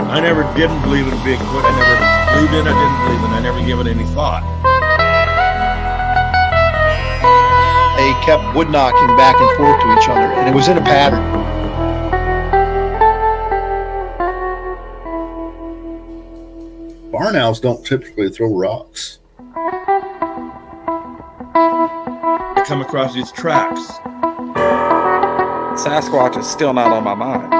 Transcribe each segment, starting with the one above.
I never didn't believe in Bigfoot. I never believed in it. I didn't believe in it. I never gave it any thought. They kept wood knocking back and forth to each other, and it was in a pattern. Barn owls don't typically throw rocks. I come across these tracks. Sasquatch is still not on my mind.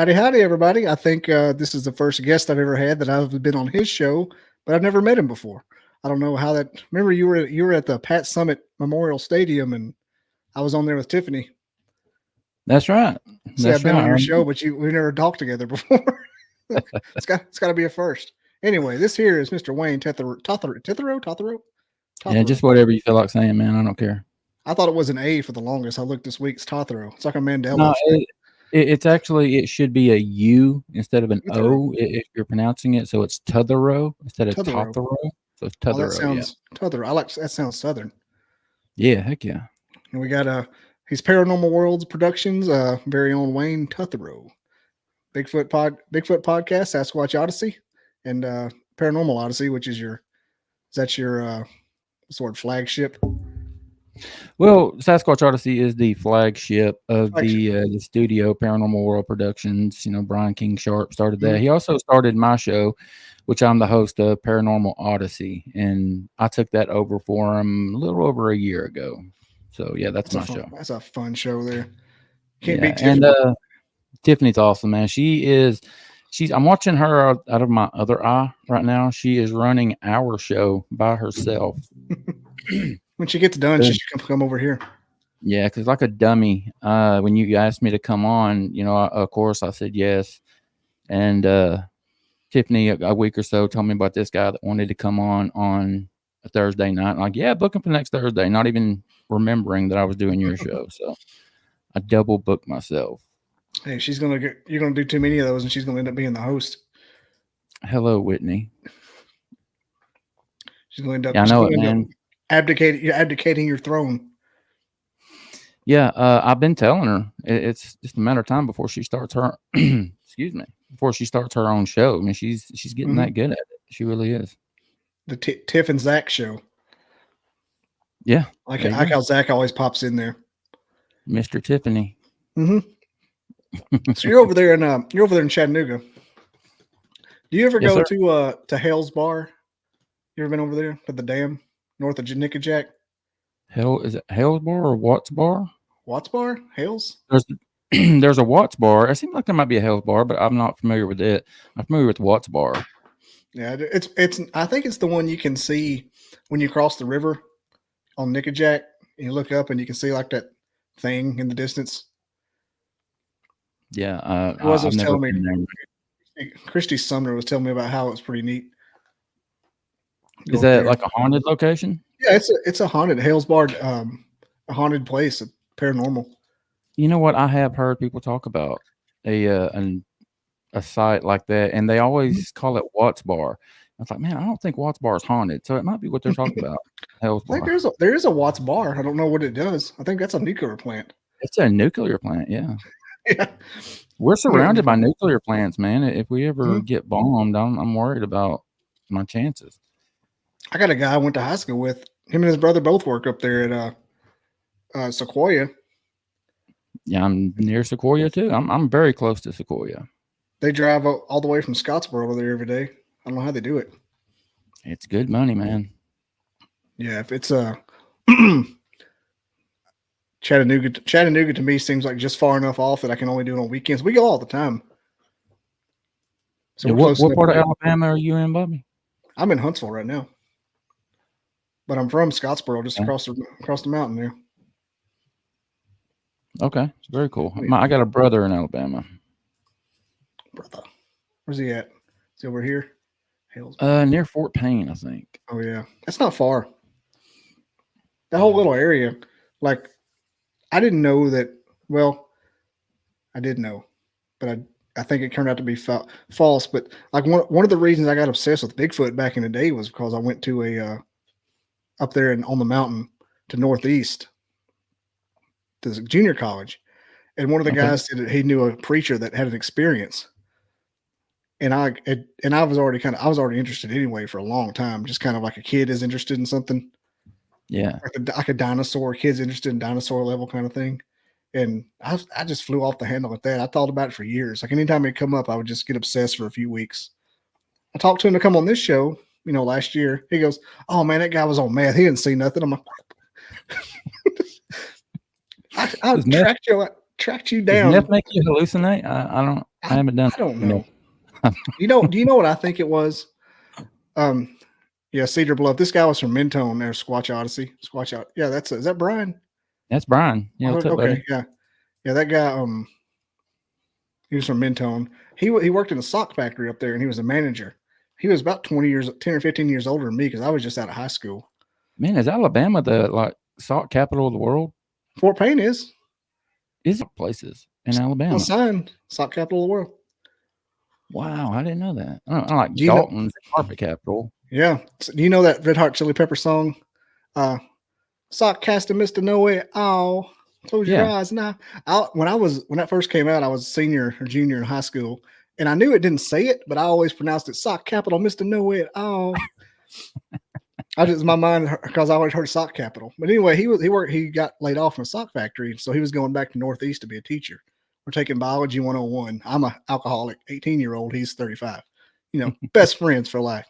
Howdy, everybody. I think this is the first guest I've ever had that I've been on his show, but I've never met him before. I don't know how that. Remember, you were at the Pat Summitt Memorial Stadium, and I was on there with Tiffany. That's right. See, I've been on your show, but we never talked together before. It's got to be a first. Anyway, this here is Mr. Wayne Totherow. Yeah, just whatever you feel like saying, man. I don't care. I thought it was an A for the longest. I looked this week. It's Totherow. It's like a Mandela. No, it's actually, it should be a U instead of an O if you're pronouncing it. So it's Totherow instead of Totherow. So it's Totherow. That sounds Totherow. I like that. Sounds southern. Yeah, heck yeah. And we got he's Paranormal Worlds Productions, very own Wayne Totherow. Bigfoot podcast, Sasquatch Odyssey, and Paranormal Odyssey, which is your sort of flagship. Well, Sasquatch Odyssey is the flagship of the studio, Paranormal World Productions. You know, Brian King Sharp started that. He also started my show, which I'm the host of, Paranormal Odyssey, and I took that over for him a little over a year ago. So yeah, that's my show. That's a fun show there. Can't beat Tiffany. And Tiffany's awesome, man. I'm watching her out of my other eye right now. She is running our show by herself. When she gets done, she should come over here. Yeah, because like a dummy, when you asked me to come on, you know, of course I said yes. And Tiffany, a week or so, told me about this guy that wanted to come on a Thursday night. I'm like, yeah, book him for next Thursday, not even remembering that I was doing your show. So I double booked myself. Hey, you're gonna do too many of those, and she's gonna end up being the host. Hello, Whitney. She's gonna end up. Yeah, I know it, man. You're abdicating your throne. Yeah, I've been telling her it's just a matter of time before she starts her before she starts her own show. I mean, she's getting that good at it. She really is. The Tiff and Zach show. Yeah, like how Zach always pops in there. Mr. Tiffany. Mm-hmm. So you're over there in Chattanooga. Do you ever go to Hale's Bar? You ever been over there to the dam north of Nickajack? Is it Hale's Bar or Watts Bar? Watts Bar? Hale's? There's a Watts Bar. It seems like there might be a Hale's Bar, but I'm not familiar with it. I'm familiar with Watts Bar. Yeah, it's. I think it's the one you can see when you cross the river on Nickajack, and you look up and you can see like that thing in the distance. Yeah, was telling me. Christy Sumner was telling me about how it's pretty neat. Is that like a haunted location? Yeah, it's a haunted Hale's Bar, a haunted place, paranormal. You know what? I have heard people talk about a site like that, and they always call it Watts Bar. I was like, man, I don't think Watts Bar is haunted, so it might be what they're talking about. Hale's Bar. I think there is a Watts Bar. I don't know what it does. I think that's a nuclear plant. It's a nuclear plant, yeah. Yeah. We're surrounded by nuclear plants, man. If we ever get bombed, I'm worried about my chances. I got a guy I went to high school with. Him and his brother both work up there at Sequoia. Yeah, I'm near Sequoia too. I'm very close to Sequoia. They drive all the way from Scottsboro over there every day. I don't know how they do it. It's good money, man. Yeah, if it's Chattanooga to me seems like just far enough off that I can only do it on weekends. We go all the time. So yeah, what part of Alabama are you in, Bobby? I'm in Huntsville right now, but I'm from Scottsboro, just across the mountain there. Okay, very cool. I got a brother in Alabama. Brother, where's he at? Is he over here? Near Fort Payne, I think. Oh yeah, that's not far. That whole little area, like, I didn't know that. Well, I did know, but I think it turned out to be false. But like one of the reasons I got obsessed with Bigfoot back in the day was because I went to a up there on the mountain to Northeast to the junior college, and one of the guys said that he knew a preacher that had an experience. And I was already interested anyway for a long time, just kind of like a kid is interested in something. Yeah, like a dinosaur, kids interested in dinosaur level kind of thing. And I just flew off the handle with that. I thought about it for years. Like anytime it come up, I would just get obsessed for a few weeks. I talked to him to come on this show, last year. He goes, "Oh man, that guy was on meth. He didn't see nothing." I'm like, I tracked you down. Does meth make you hallucinate? I haven't done. I don't know. Do you know what I think it was? Yeah, Cedar Bluff. This guy was from Mentone there, Squatch Odyssey. Squatch out. Yeah, is that Brian? That's Brian. Yeah, what's up, buddy? Yeah. Yeah, that guy, he was from Mentone. He worked in a sock factory up there, and he was a manager. He was about 10 or 15 years older than me because I was just out of high school. Man, is Alabama the sock capital of the world? Fort Payne is. Is it places in Alabama? On sign, sock capital of the world. Wow, I didn't know that. I like Dalton's carpet capital. Yeah. Do you know that Red Hot Chili Pepper song? Sock casting Mr. Know It All. Close your eyes now. When that first came out, I was a senior or junior in high school, and I knew it didn't say it, but I always pronounced it sock capital Mr. Know It All. My mind, because I always heard sock capital. But anyway, he got laid off from a sock factory, so he was going back to Northeast to be a teacher. We're taking biology 101. I'm an alcoholic, 18-year-old. He's 35. Best friends for life.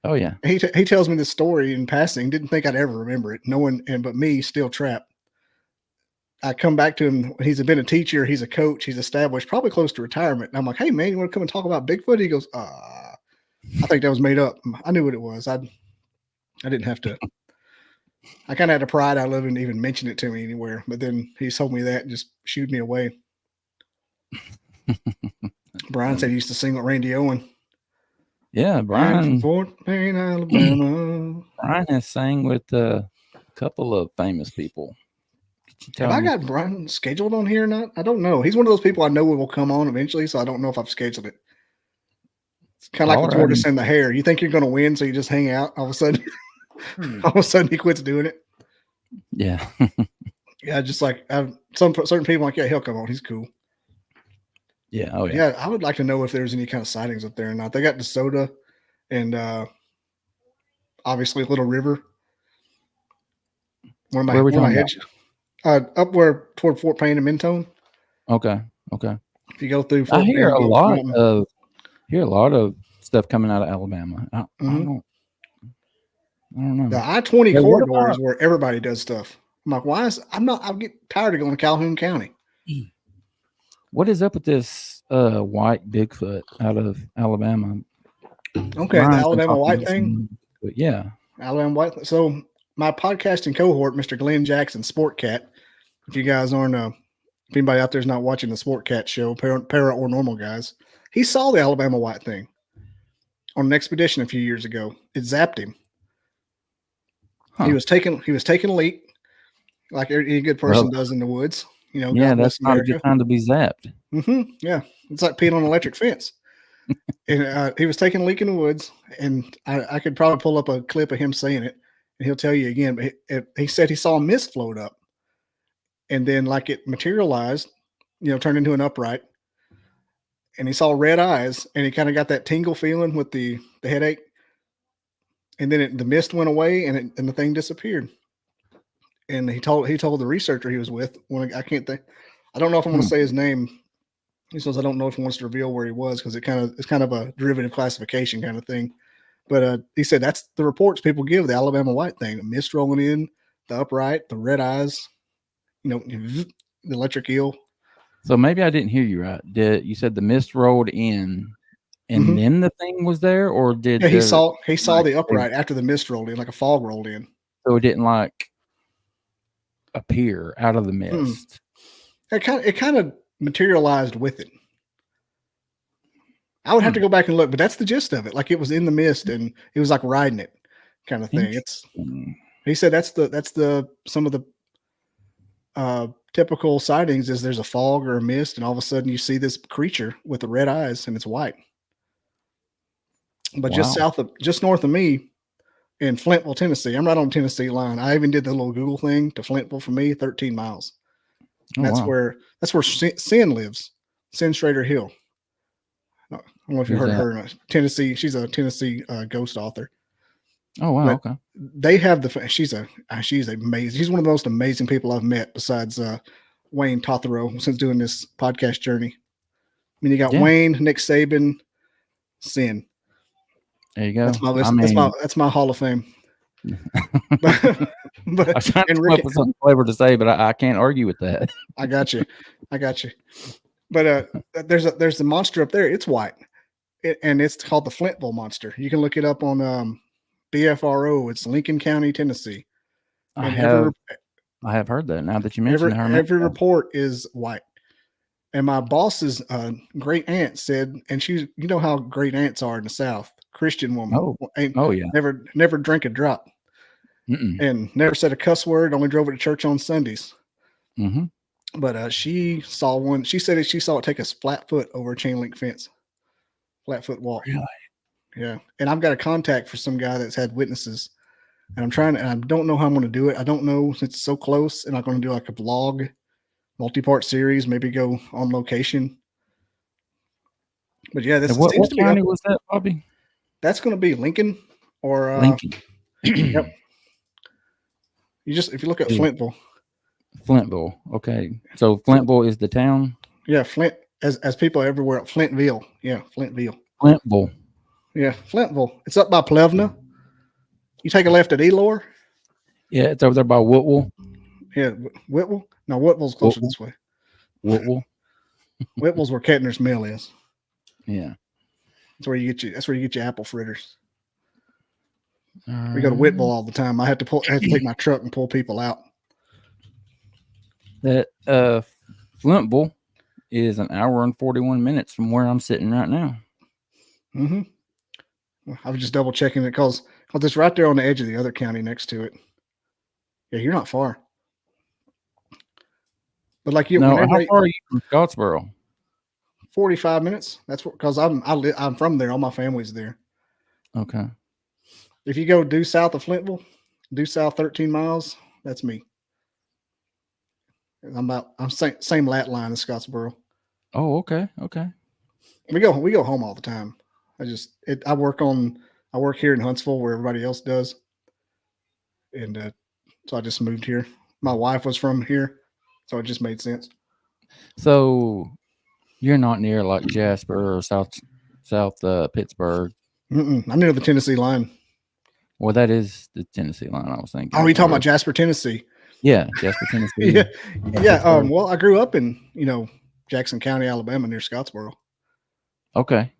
Oh yeah. He tells me this story in passing. Didn't think I'd ever remember it. No one, but me, still trapped. I come back to him. He's been a teacher. He's a coach. He's established, probably close to retirement. And I'm like, "Hey man, you want to come and talk about Bigfoot?" He goes, I think that was made up. I knew what it was. I didn't have to. I kind of had a pride out of it and even mention it to me anywhere. But then he told me that and just shooed me away. Brian said he used to sing with Randy Owen. Yeah, Brian. Fort Payne, Alabama. Brian has sang with a couple of famous people. Have I got Brian scheduled on here or not? I don't know. He's one of those people I know will come on eventually, so I don't know if I've scheduled it. It's kind of like the tortoise and the hare. You think you're going to win, so you just hang out. All of a sudden, he quits doing it. Yeah. Yeah, just like certain people like, yeah, he'll come on. He's cool. Yeah. Oh yeah. Yeah, I would like to know if there's any kind of sightings up there or not. They got DeSoto and obviously Little River. Where are we talking about? Up toward Fort Payne and Mentone. Okay. If you go through, I hear a lot of stuff coming out of Alabama. I don't know. The I-20 corridor is where everybody does stuff. I'm like, I get tired of going to Calhoun County. What is up with this white Bigfoot out of Alabama? Okay, the Alabama white thing. Yeah, Alabama white. So my podcasting cohort, Mr. Glenn Jackson, Sport Cat. If you guys aren't, if anybody out there is not watching the Sport Cat show, Paranormal guys, he saw the Alabama white thing on an expedition a few years ago. It zapped him. Huh. He was taking a leak, like any good person does in the woods. Yeah, that's not a good time to be zapped. Mm-hmm. Yeah, it's like peeing on an electric fence. And he was taking a leak in the woods, and I could probably pull up a clip of him saying it, and he'll tell you again. But he said he saw a mist float up, and then like it materialized, turned into an upright, and he saw red eyes, and he kind of got that tingle feeling with the headache, and then the mist went away, and the thing disappeared. And he told the researcher he was with, I can't think, I don't know if I'm going to say his name. He says, I don't know if he wants to reveal where he was because it's kind of a derivative classification kind of thing. But he said that's the reports people give the Alabama white thing: the mist rolling in, the upright, the red eyes, the electric eel. So maybe I didn't hear you right. You said the mist rolled in, and then the thing was there, or did Yeah, he the saw the upright after the mist rolled in, like a fog rolled in. so it didn't like appear out of the mist? It kind of materialized with it. I would have to go back and look, but that's the gist of it. Like it was in the mist and it was like riding it, kind of thing. He said that's some of the typical sightings is there's a fog or a mist, and all of a sudden you see this creature with the red eyes and it's white. But just north of me in Flintville, Tennessee, I'm right on the Tennessee line. I even did the little Google thing to Flintville for me, 13 miles. And that's where Sin lives, Sin Schrader Hill. I don't know if you heard of her in Tennessee. She's a Tennessee ghost author. Oh wow! But okay. They have she's amazing. She's one of the most amazing people I've met besides Wayne Totherow since doing this podcast journey. I mean, you got Wayne, Nick Saban, Sin. There you go. That's my list. That's my Hall of Fame. but I was trying to come up with something clever to say, but I can't argue with that. I got you. But there's the monster up there. It's white, and it's called the Flintville monster. You can look it up on BFRO. It's Lincoln County, Tennessee. I have heard that now that you mentioned it. Every report is white. And my boss's great aunt said, and she's, you know how great aunts are in the South, Christian woman. Oh yeah. Never drank a drop. And never said a cuss word. Only drove her to church on Sundays. Mm-hmm. But she saw one. She said she saw it take a flat foot over a chain link fence. Flat foot walk. Really? Yeah. And I've got a contact for some guy that's had witnesses. And and I don't know how I'm going to do it. I don't know since it's so close. And I'm going to do like a vlog, multi-part series, maybe go on location. But yeah, what county was that, Bobby? That's going to be Lincoln or Lincoln. Yep. If you look at Flintville. Flintville. Okay. So Flintville is the town? Yeah, Flint, as people everywhere, Flintville. Yeah, Flintville. Flintville. Yeah, Flintville. It's up by Plevna. You take a left at Elor. Yeah, it's over there by Whitwell. Yeah, Whitwell. No, Whitwell's closer this way. Whitwell. Whitwell's where Kettner's Mill is. Yeah. That's where you get your apple fritters. We go to Whitwell all the time. I have to take my truck and pull people out. That Flintville is an hour and 41 minutes from where I'm sitting right now. Mm-hmm. I was just double checking it because it's right there on the edge of the other county next to it. Yeah, you're not far. But like you, how far are you from Scottsboro? 45 minutes. That's because I'm from there. All my family's there. Okay. If you go due south of Flintville, due south 13 miles, that's me. I'm same lat line as Scottsboro. Oh, okay. Okay. We go home all the time. I work here in Huntsville where everybody else does. And so I just moved here. My wife was from here, so it just made sense. So you're not near like Jasper or South Pittsburgh. I'm near the Tennessee line. Well, that is the Tennessee line I was thinking. Oh, you talking about Jasper, Tennessee? Yeah, Jasper, Tennessee. yeah. Well, I grew up in Jackson County, Alabama, near Scottsboro. Okay.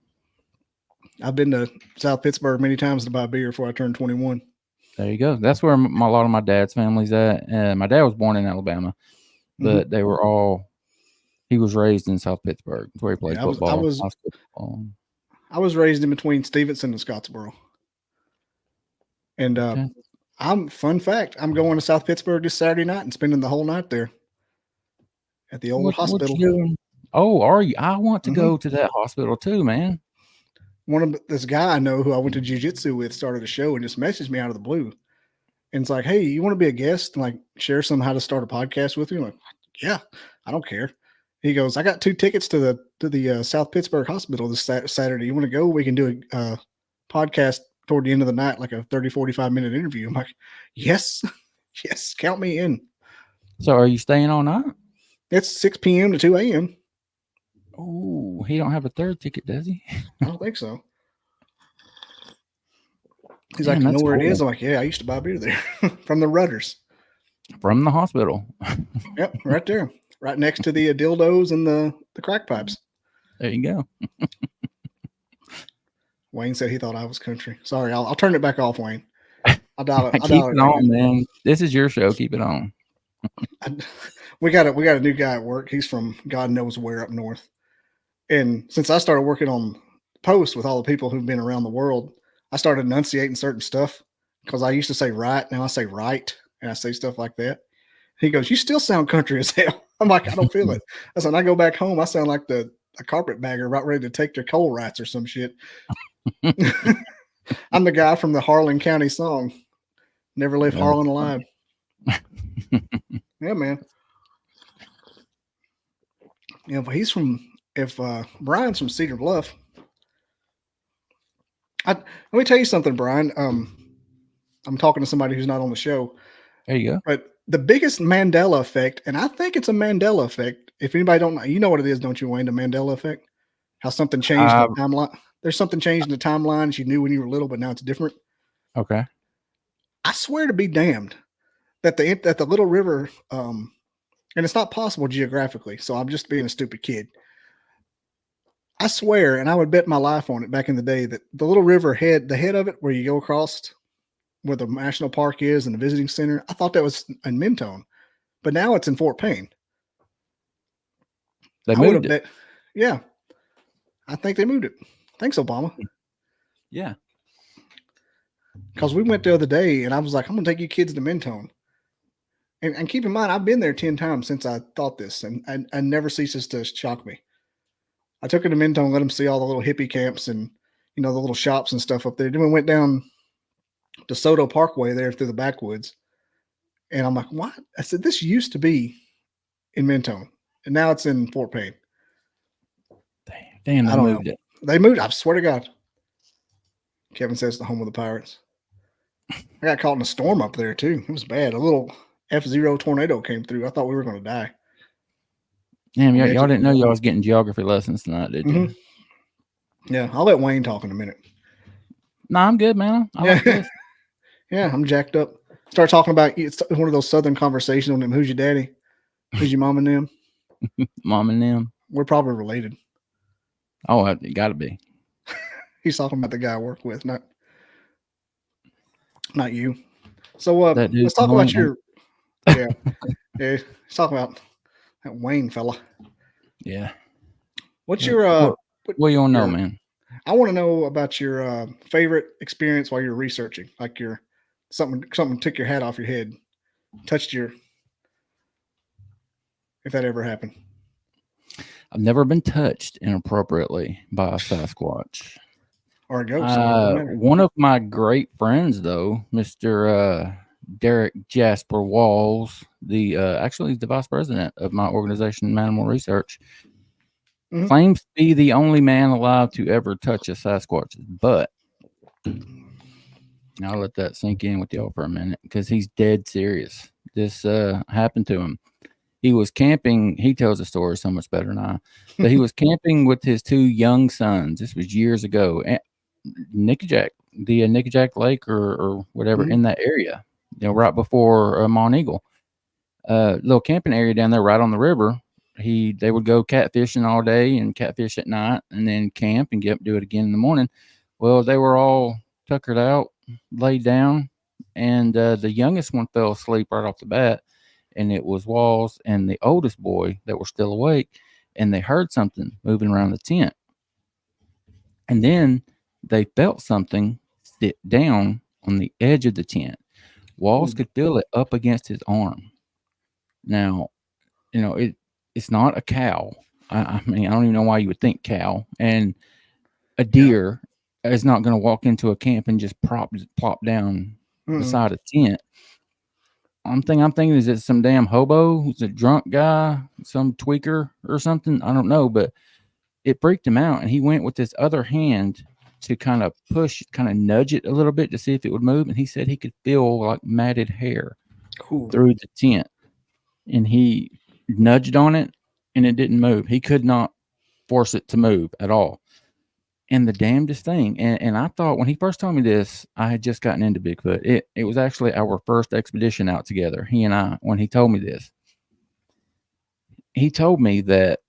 I've been to South Pittsburgh many times to buy beer before I turned 21. There you go. That's where a lot of my dad's family's at. My dad was born in Alabama, but they were all. He was raised in South Pittsburgh. That's where he played football. I was raised in between Stevenson and Scottsboro. And fun fact, I'm going to South Pittsburgh this Saturday night and spending the whole night there at the old hospital. Oh, are you? I want to go to that hospital too, man. This guy I know who I went to jiu-jitsu with started a show and just messaged me out of the blue. And it's like, hey, you want to be a guest and like share how to start a podcast with you? I'm like, yeah, I don't care. He goes, I got 2 tickets to the South Pittsburgh hospital this Saturday. You want to go? We can do a podcast toward the end of the night, like a 30, 45 minute interview. I'm like, yes, count me in. So are you staying all night? It's 6 p.m. to 2 a.m. Oh, he don't have a third ticket, does he? I don't think so. He's like, you know where it is? I'm like, yeah, I used to buy beer there from the Rudders. From the hospital. Yep, right there. Right next to the dildos and the crack pipes. There you go. Wayne said he thought I was country. Sorry, I'll turn it back off, Wayne. I'll dial it. I'll Keep dial it back on, in. man. This is your show. Keep it on. We got a new guy at work. He's from God knows where up north. And since I started working on posts with all the people who've been around the world, I started enunciating certain stuff because I used to say right. Now I say right. And I say stuff like that. He goes, "You still sound country as hell." I'm like, "I don't feel it." I said, "When I go back home, I sound like a carpetbagger about ready to take their coal rights or some shit." I'm the guy from the Harlan County song. Never left Harlan alive. Yeah, man. Yeah, but if Brian's from Cedar Bluff, let me tell you something, Brian. I'm talking to somebody who's not on the show. There you go. But the biggest Mandela effect, and I think it's a Mandela effect. If anybody don't know, you know what it is, don't you, Wayne? The Mandela effect? How something changed the timeline. There's something changed in the timelines you knew when you were little, but now it's different. Okay. I swear to be damned that the little river, and it's not possible geographically, so I'm just being a stupid kid. I swear, and I would bet my life on it back in the day, that the little river the head of it where you go across where the national park is and the visiting center, I thought that was in Mentone, but now it's in Fort Payne. They moved it. Yeah. I think they moved it. Thanks, Obama. Yeah. Because we went the other day and I was like, "I'm going to take you kids to Mentone." And keep in mind, I've been there 10 times since I thought this, and never ceases to shock me. I took them to Mentone, let them see all the little hippie camps and, the little shops and stuff up there. Then we went down the Soto Parkway there through the backwoods. And I'm like, "What?" I said, "This used to be in Mentone, and now it's in Fort Payne." Damn, they moved it. They moved. I swear to God. Kevin says it's the home of the Pirates. I got caught in a storm up there too. It was bad. A little F-0 tornado came through. I thought we were going to die. Damn, y'all didn't know y'all was getting geography lessons tonight, did you? Mm-hmm. Yeah, I'll let Wayne talk in a minute. No, I'm good, man. I like this. Yeah, I'm jacked up. Start talking about it's one of those Southern conversations on them. Who's your daddy? Who's your mom and them? Mom and them. We're probably related. Oh, it got to be. He's talking about the guy I work with, not you. So let's talk about your yeah. Let's talk about that Wayne fella. Yeah. What's your what you want to know, man? I want to know about your favorite experience while you're researching, like your something took your hat off your head, touched your, if that ever happened. I've never been touched inappropriately by a Sasquatch. Or a ghost. One of my great friends, though, Mr. Derek Jasper Walls, actually the vice president of my organization, Animal Research, claims to be the only man alive to ever touch a Sasquatch's butt. I'll let that sink in with y'all for a minute because he's dead serious. This happened to him. He was camping. He tells the story so much better than I. But he was camping with his two young sons. This was years ago. Nickajack, the Nickajack Lake or whatever in that area, right before Mont Eagle. Little camping area down there right on the river. They would go catfishing all day and catfish at night and then camp and do it again in the morning. Well, they were all tuckered out, laid down, and the youngest one fell asleep right off the bat. And it was Walls and the oldest boy that were still awake, and they heard something moving around the tent. And then they felt something sit down on the edge of the tent. Walls could feel it up against his arm. Now, it's not a cow. I mean, I don't even know why you would think cow. And a deer is not going to walk into a camp and just plop down beside a tent. I'm thinking, is it some damn hobo? Who's a drunk guy, some tweaker or something? I don't know, but it freaked him out. And he went with his other hand to kind of nudge it a little bit to see if it would move. And he said he could feel like matted hair through the tent. And he nudged on it and it didn't move. He could not force it to move at all. And the damnedest thing, and I thought when he first told me this, I had just gotten into Bigfoot. It was actually our first expedition out together, he and I, when he told me this. He told me that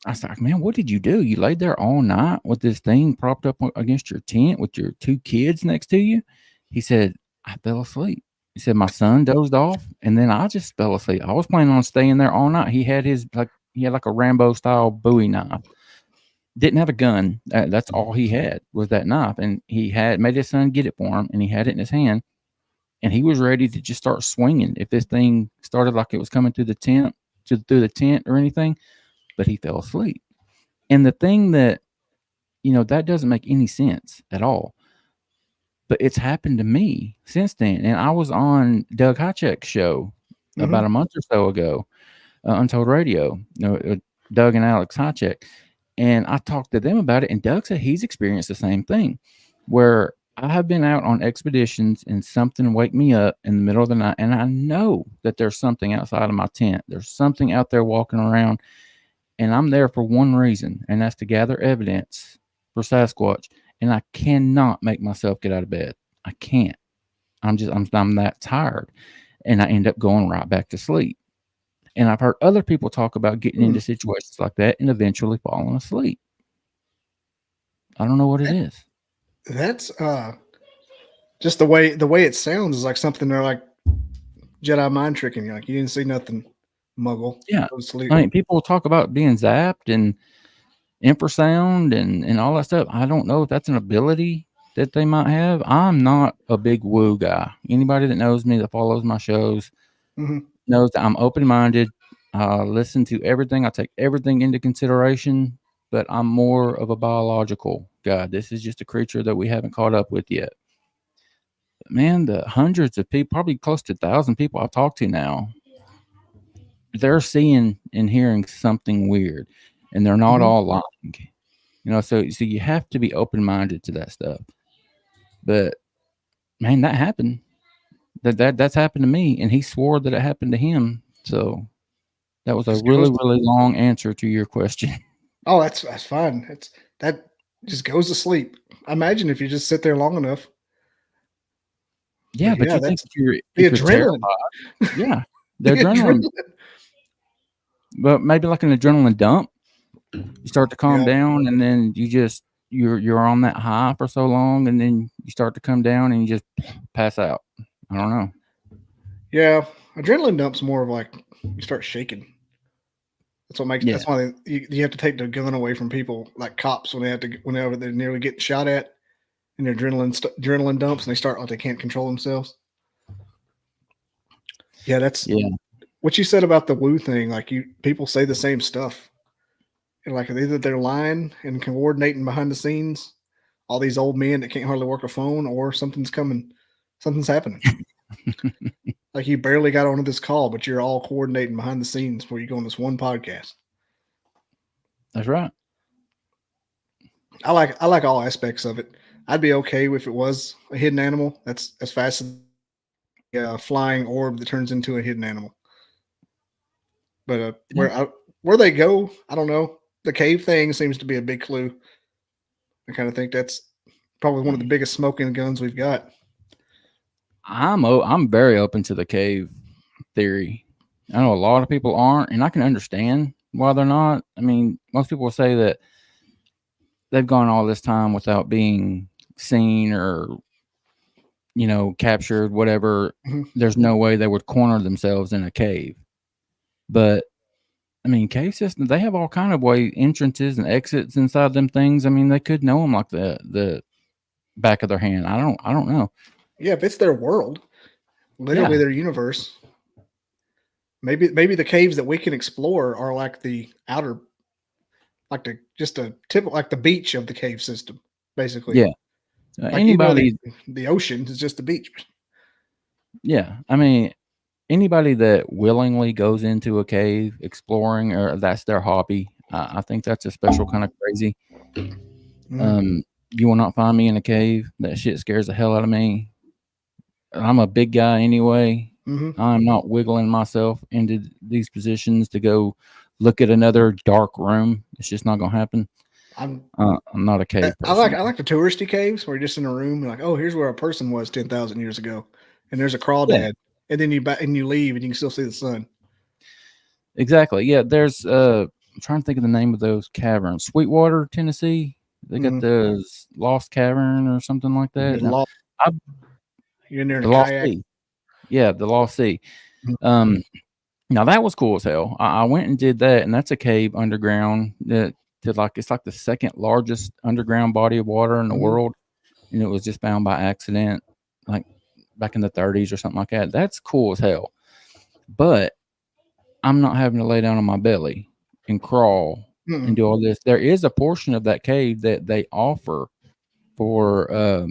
I was like, man, what did you do? You laid there all night with this thing propped up against your tent with your 2 kids next to you? He said, I fell asleep. He said, my son dozed off, and then I just fell asleep. I was planning on staying there all night. He had like a Rambo style Bowie knife. Didn't have a gun. That's all he had was that knife, and he had made his son get it for him, and he had it in his hand, and he was ready to just start swinging if this thing started like it was coming through the tent or anything. But he fell asleep. And the thing that, that doesn't make any sense at all. But it's happened to me since then. And I was on Doug Hychek's show about a month or so ago, Untold Radio, Doug and Alex Hychek. And I talked to them about it. And Doug said he's experienced the same thing, where I have been out on expeditions and something wake me up in the middle of the night. And I know that there's something outside of my tent. There's something out there walking around. And I'm there for one reason, and that's to gather evidence for Sasquatch. And I cannot make myself get out of bed. I can't. I'm that tired, and I end up going right back to sleep. And I've heard other people talk about getting into situations like that and eventually falling asleep. I don't know what it is. That's just the way it sounds is like something they're like Jedi mind tricking you. Like you didn't see nothing. Muggle. Yeah. Go to sleep. I mean, people talk about being zapped and infrasound and all that stuff. I don't know if that's an ability that they might have. I'm not a big woo guy. Anybody that knows me, that follows my shows, knows that I'm open-minded. I listen to everything. I take everything into consideration, but I'm more of a biological guy. This is just a creature that we haven't caught up with yet. But man, the hundreds of people, probably close to 1,000 people I've talked to now, they're seeing and hearing something weird, and they're not all lying, so you have to be open-minded to that stuff. But man, that happened. That's happened to me, and he swore that it happened to him. So that was a really long answer to your question. Oh, that's fine. That just goes to sleep. Imagine if you just sit there long enough. Yeah, but you think the adrenaline. Yeah, the adrenaline. But maybe like an adrenaline dump, you start to calm down, and then you're on that high for so long, and then you start to come down, and you just pass out. I don't know. Yeah, adrenaline dump's more of like you start shaking. That's what makes. Yeah. That's why you have to take the gun away from people, like cops whenever they're nearly getting shot at, and their adrenaline dumps, and they start like they can't control themselves. Yeah, that's what you said about the woo thing. Like people say the same stuff, and like either they're lying and coordinating behind the scenes, all these old men that can't hardly work a phone, or something's coming, something's happening. Like you barely got onto this call, but you're all coordinating behind the scenes before you go on this one podcast. That's right. I like all aspects of it. I'd be okay if it was a hidden animal. That's as fast as a flying orb that turns into a hidden animal. But where they go, I don't know. The cave thing seems to be a big clue. I kind of think that's probably one of the biggest smoking guns we've got. I'm very open to the cave theory. I know a lot of people aren't, and I can understand why they're not. I mean, most people will say that they've gone all this time without being seen or, captured, whatever. There's no way they would corner themselves in a cave. But I mean, cave systems, they have all kind of entrances and exits inside them things. I mean, they could know them like the back of their hand. I don't know. Yeah, if it's their world, literally their universe. Maybe the caves that we can explore are like the outer, like the beach of the cave system, basically. Yeah. Like Anybody, the ocean is just the beach. Yeah, I mean, anybody that willingly goes into a cave exploring, or that's their hobby, I think that's a special kind of crazy. You will not find me in a cave. That shit scares the hell out of me. I'm a big guy anyway. I'm not wiggling myself into these positions to go look at another dark room. It's just not gonna happen. I'm not a cave person. I like the touristy caves where you're just in a room and like, oh, here's where a person was 10,000 years ago, and there's a crawdad, and then you leave and you can still see the sun. Exactly. Yeah, there's I'm trying to think of the name of those caverns. Sweetwater, Tennessee. They got the Lost Cavern or something like that. Now, You're in there in the a Lost kayak. Sea. Yeah, the Lost Sea. Now that was cool as hell. I went and did that, and that's a cave underground that it's like the second largest underground body of water in the world, and it was just found by accident, like back in the 30s or something like that. That's cool as hell. But I'm not having to lay down on my belly and crawl and do all this. There is a portion of that cave that they offer for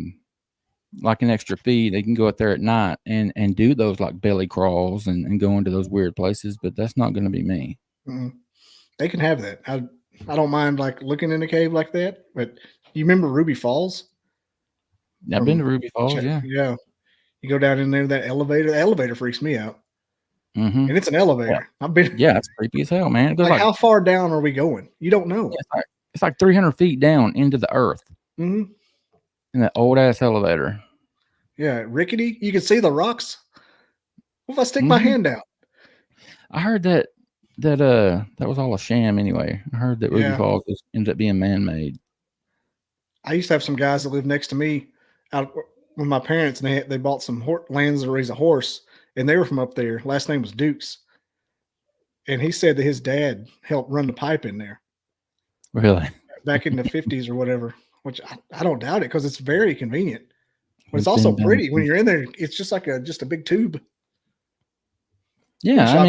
like an extra fee. They can go out there at night and do those like belly crawls and go into those weird places, but that's not going to be me. They can have that. I don't mind like looking in a cave like that, but you remember Ruby Falls? I've been to Ruby Falls. Yeah. You go down in there, the elevator freaks me out. And it's an elevator. I've been. Yeah, it's creepy as hell, man. It goes like how far down are we going? You don't know. It's like 300 feet down into the earth. In that old ass elevator. Yeah, rickety. You can see the rocks. What if I stick my hand out? I heard that was all a sham anyway. I heard that Ruby Falls ended up being man-made. I used to have some guys that lived next to me out with my parents, and they bought some lands to raise a horse, and they were from up there. Last name was Dukes. And he said that his dad helped run the pipe in there. Really? Back in the 50s or whatever, which I don't doubt it because it's very convenient. But it's also pretty. When you're in there, it's just like just a big tube. Yeah, I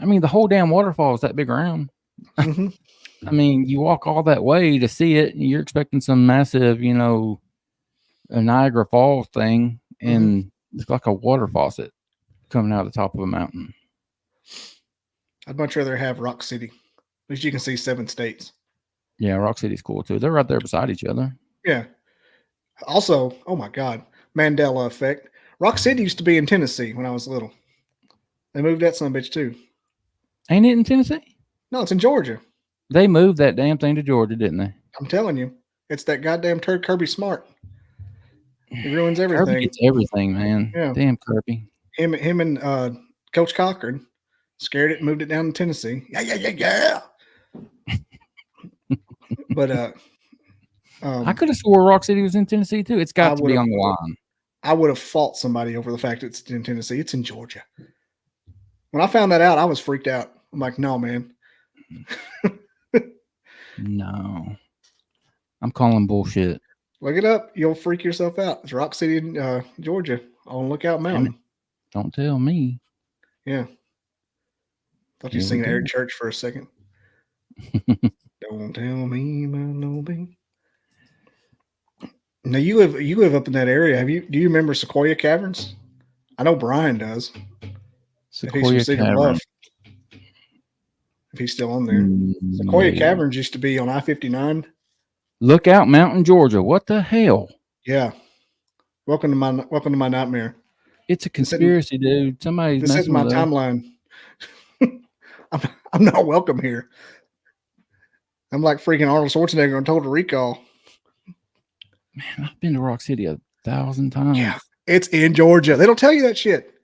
mean, the whole damn waterfall is that big around. I mean, you walk all that way to see it, and you're expecting some massive, a Niagara Falls thing, and it's like a water faucet coming out of the top of a mountain. I'd much rather have Rock City. At least you can see 7 states. Yeah, Rock City's cool too. They're right there beside each other. Yeah. Also, oh my God, Mandela effect. Rock City used to be in Tennessee when I was little. They moved that son of a bitch too. Ain't it in Tennessee? No, it's in Georgia. They moved that damn thing to Georgia, didn't they? I'm telling you. It's that goddamn turd Kirby Smart. He ruins everything. Kirby gets everything, man. Yeah. Damn Kirby. Him and Coach Cochran scared it and moved it down to Tennessee. Yeah. But I could have swore Rock City was in Tennessee too. It's got to be on the line. I would have fought somebody over the fact it's in Tennessee. It's in Georgia. When I found that out, I was freaked out. I'm like, no, man. No. I'm calling bullshit. Look it up. You'll freak yourself out. It's Rock City in Georgia on Lookout Mountain. Don't tell me. Yeah. Thought you sing Eric Church for a second. Don't tell me about no bean. Now you live up in that area. Do you remember Sequoia Caverns? I know Brian does. Sequoia Caverns. If he's still on there. Sequoia Caverns used to be on I-59. Lookout Mountain, Georgia. What the hell? Yeah. Welcome to my nightmare. It's a conspiracy, dude. Somebody's messing with my timeline. I'm not welcome here. I'm like freaking Arnold Schwarzenegger on Total Recall. Man, I've been to Rock City 1,000 times. Yeah, it's in Georgia. They don't tell you that shit.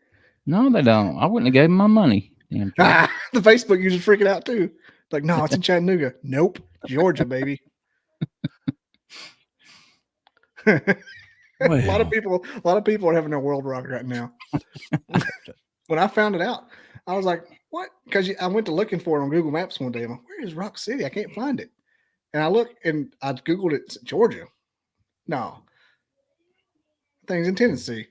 No, they don't. I wouldn't have gave them my money. Damn. The Facebook users freaking out too. Like, no, it's in Chattanooga. Nope, Georgia, baby. A lot of people are having a world rock right now. When I found it out, I was like, what? Because I went to looking for it on Google Maps one day. I'm like, where is Rock City? I can't find it. And I look and I Googled it. It's Georgia. No. Things in Tennessee.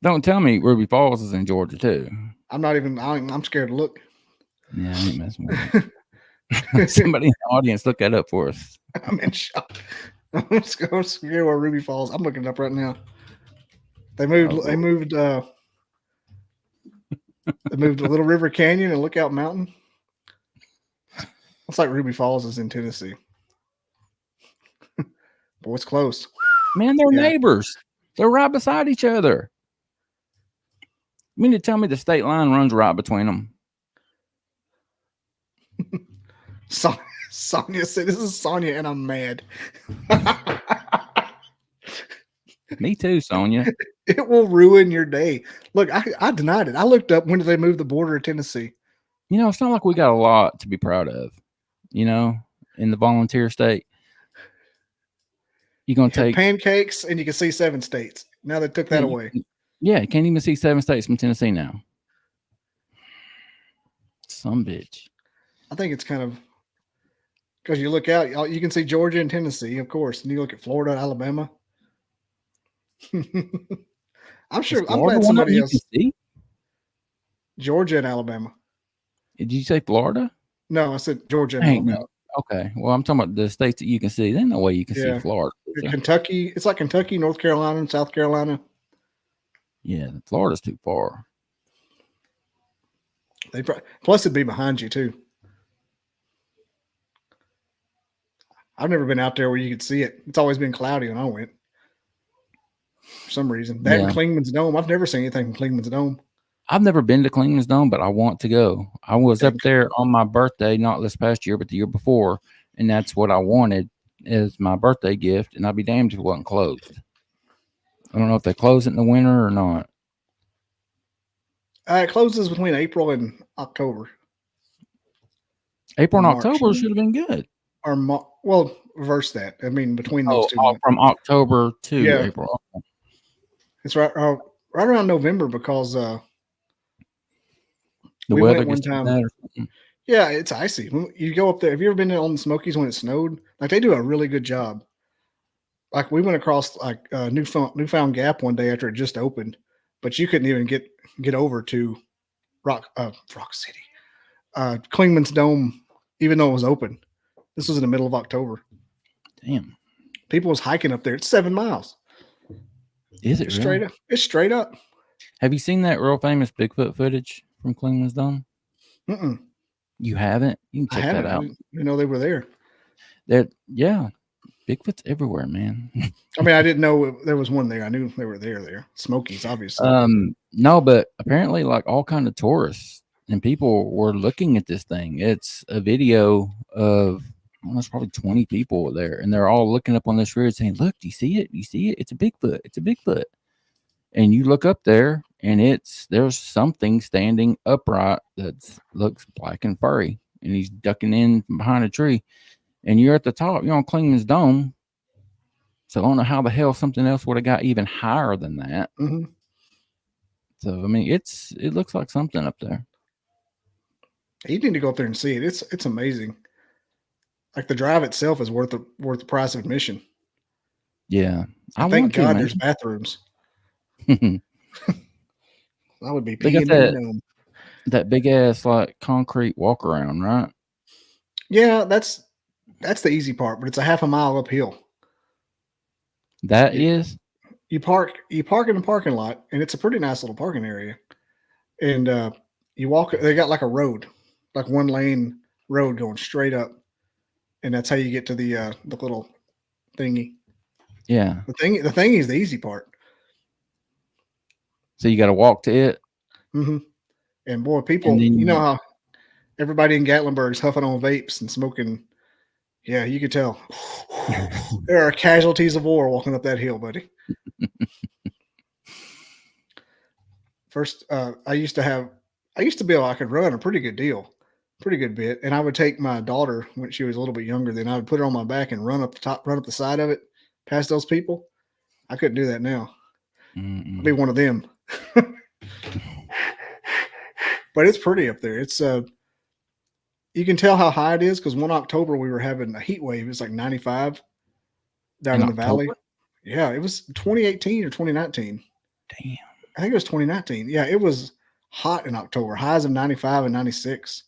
Don't tell me Ruby Falls is in Georgia too. I'm scared to look. Yeah, I ain't messing with it. Somebody in the audience look that up for us. I'm in shock. I'm scared where Ruby Falls. I'm looking it up right now. They moved to Little River Canyon and Lookout Mountain. Looks like Ruby Falls is in Tennessee. Boy, it's close. Man, they're neighbors. They're right beside each other. You mean to tell me the state line runs right between them? Sonia said, this is Sonia and I'm mad. Me too, Sonia. It will ruin your day. Look, I denied it. I looked up when did they move the border of Tennessee. You know, it's not like we got a lot to be proud of, you know, in the volunteer state. You're going to take pancakes and you can see 7 states. Now they took that away. Yeah, you can't even see 7 states from Tennessee now. Some bitch. I think it's kind of because you look out, you can see Georgia and Tennessee, of course, and you look at Florida, Alabama. I'm sure. I'm glad somebody else. See? Georgia and Alabama. Did you say Florida? No, I said Georgia and Alabama. No. Okay. Well, I'm talking about the states that you can see. There's no way you can see Florida. Kentucky. It's like Kentucky, North Carolina, and South Carolina. Yeah, Florida's too far. Plus, it'd be behind you too. I've never been out there where you could see it. It's always been cloudy when I went. For some reason, that and Klingman's Dome. I've never seen anything from Klingman's Dome. I've never been to Klingman's Dome, but I want to go. I was up there on my birthday, not this past year, but the year before, and that's what I wanted as my birthday gift. And I'd be damned if it wasn't closed. I don't know if they close it in the winter or not. It closes between April and October. April and October should have been good. Or well, reverse that. I mean, between those two. From October to April. It's right around November because the weather went one time. Yeah, it's icy. You go up there. Have you ever been on the Smokies when it snowed? Like they do a really good job. Like we went across like Newfound Gap one day after it just opened, but you couldn't even get over to Rock City, Klingman's Dome, even though it was open. This was in the middle of October. Damn, people was hiking up there. It's 7 miles. Is it straight up? It's straight up. Have you seen that real famous Bigfoot footage from Klingman's Dome? Mm-mm. You haven't? You can check that out. You know they were there. Bigfoot's everywhere, man. I mean, I didn't know there was one there. I knew they were there. Smokies, obviously. No, but apparently, like all kind of tourists and people were looking at this thing. It's a video of there's probably 20 people there, and they're all looking up on this ridge saying, "Look, do you see it? Do you see it? It's a Bigfoot. It's a Bigfoot." And you look up there, and there's something standing upright that looks black and furry, and he's ducking in behind a tree. And you're at the top, you're on Klingman's Dome. So I don't know how the hell something else would have got even higher than that. Mm-hmm. So I mean, it looks like something up there. You need to go up there and see it. It's amazing. Like the drive itself is worth the price of admission. Yeah, thank God there's bathrooms. I would be peeing that big ass like concrete walk around, right? Yeah, that's the easy part, but it's a half a mile uphill. You park in the parking lot, and it's a pretty nice little parking area. And you walk. They got like a road, like 1 lane road going straight up, and that's how you get to the little thingy. Yeah, the thingy is the easy part. So you got to walk to it. Mm-hmm. And boy, people, you know how everybody in Gatlinburg's huffing on vapes and smoking. Yeah, you could tell. There are casualties of war walking up that hill, buddy. First, I used to be able, I could run a pretty good bit. And I would take my daughter when she was a little bit younger, then I would put her on my back and run up the side of it, past those people. I couldn't do that now. I'd be one of them. But it's pretty up there. It's you can tell how high it is because 1 October we were having a heat wave. It was like 95 down in the valley. Yeah, it was 2018 or 2019. Damn. I think it was 2019. Yeah, it was hot in October. Highs of 95 and 96.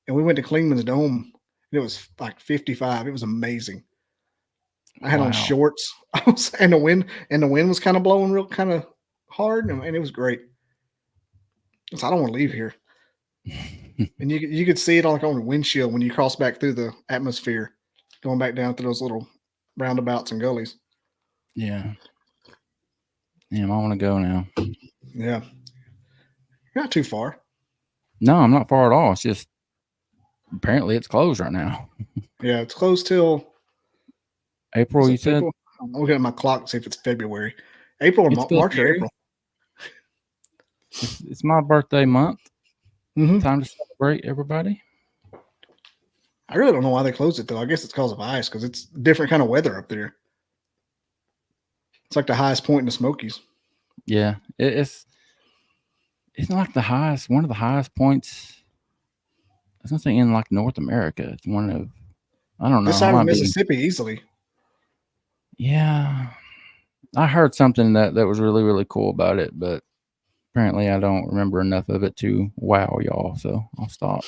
And we went to Klingman's Dome. And it was like 55. It was amazing. I had on shorts. And the wind was kind of blowing real kind of hard, and it was great. So I don't want to leave here. And you could see it on the windshield when you cross back through the atmosphere, going back down through those little roundabouts and gullies. Yeah. Damn, I want to go now. Yeah. You're not too far. No, I'm not far at all. It's just apparently it's closed right now. Yeah, it's closed till April, you said? April? I'm looking at my clock to see if it's February. April or March or April. It's my birthday month. Mhm. Time to celebrate, everybody. I really don't know why they closed it though. I guess it's because of ice, because it's different kind of weather up there. It's like the highest point in the Smokies. Yeah, it's not like the highest, one of the highest points. I was gonna say in like North America. It's one of, I don't know. This side of Mississippi easily. Yeah, I heard something that was really, really cool about it, but apparently I don't remember enough of it to wow y'all. So I'll stop.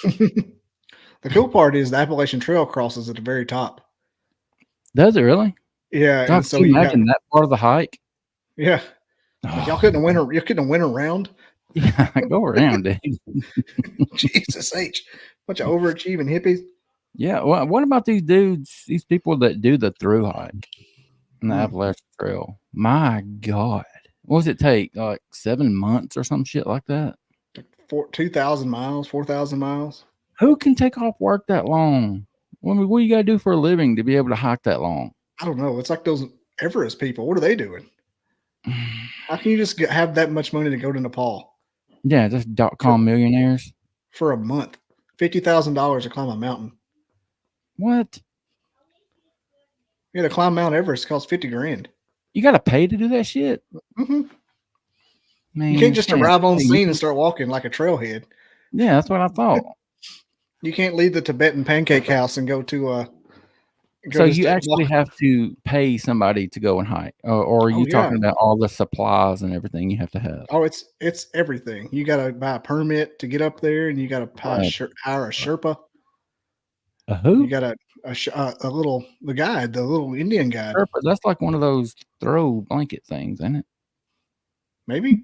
The cool part is the Appalachian Trail crosses at the very top. Does it really? Yeah, God, and so can you you imagine that part of the hike? yeah, like y'all couldn't win. You couldn't win around. Yeah, go around, dude. Jesus H, bunch of overachieving hippies. Yeah. Well, what about these dudes? These people that do the through hike in the Hmm. Appalachian Trail? My God, what does it take? Like 7 months or some shit like that? 2,000 miles, 4,000 miles. Who can take off work that long? What do you gotta do for a living to be able to hike that long? I don't know. It's like those Everest people. What are they doing? How can you just have that much money to go to Nepal Yeah, just .com millionaires. for a month? $50,000 to climb a mountain. What? Yeah, to climb Mount Everest costs 50 grand. You gotta pay to do that shit? Mm-hmm. Man, You can't just arrive on hey, scene and start walking like a trailhead. Yeah, that's what I thought. You can't leave the Tibetan pancake house and go to So you actually have to pay somebody to go and hike, or are you talking about all the supplies and everything you have to have? Oh, it's everything. You got to buy a permit to get up there, and you got to hire a Sherpa. A who? You got the guide, the little Indian guide. Sherpa, that's like one of those throw blanket things, isn't it? Maybe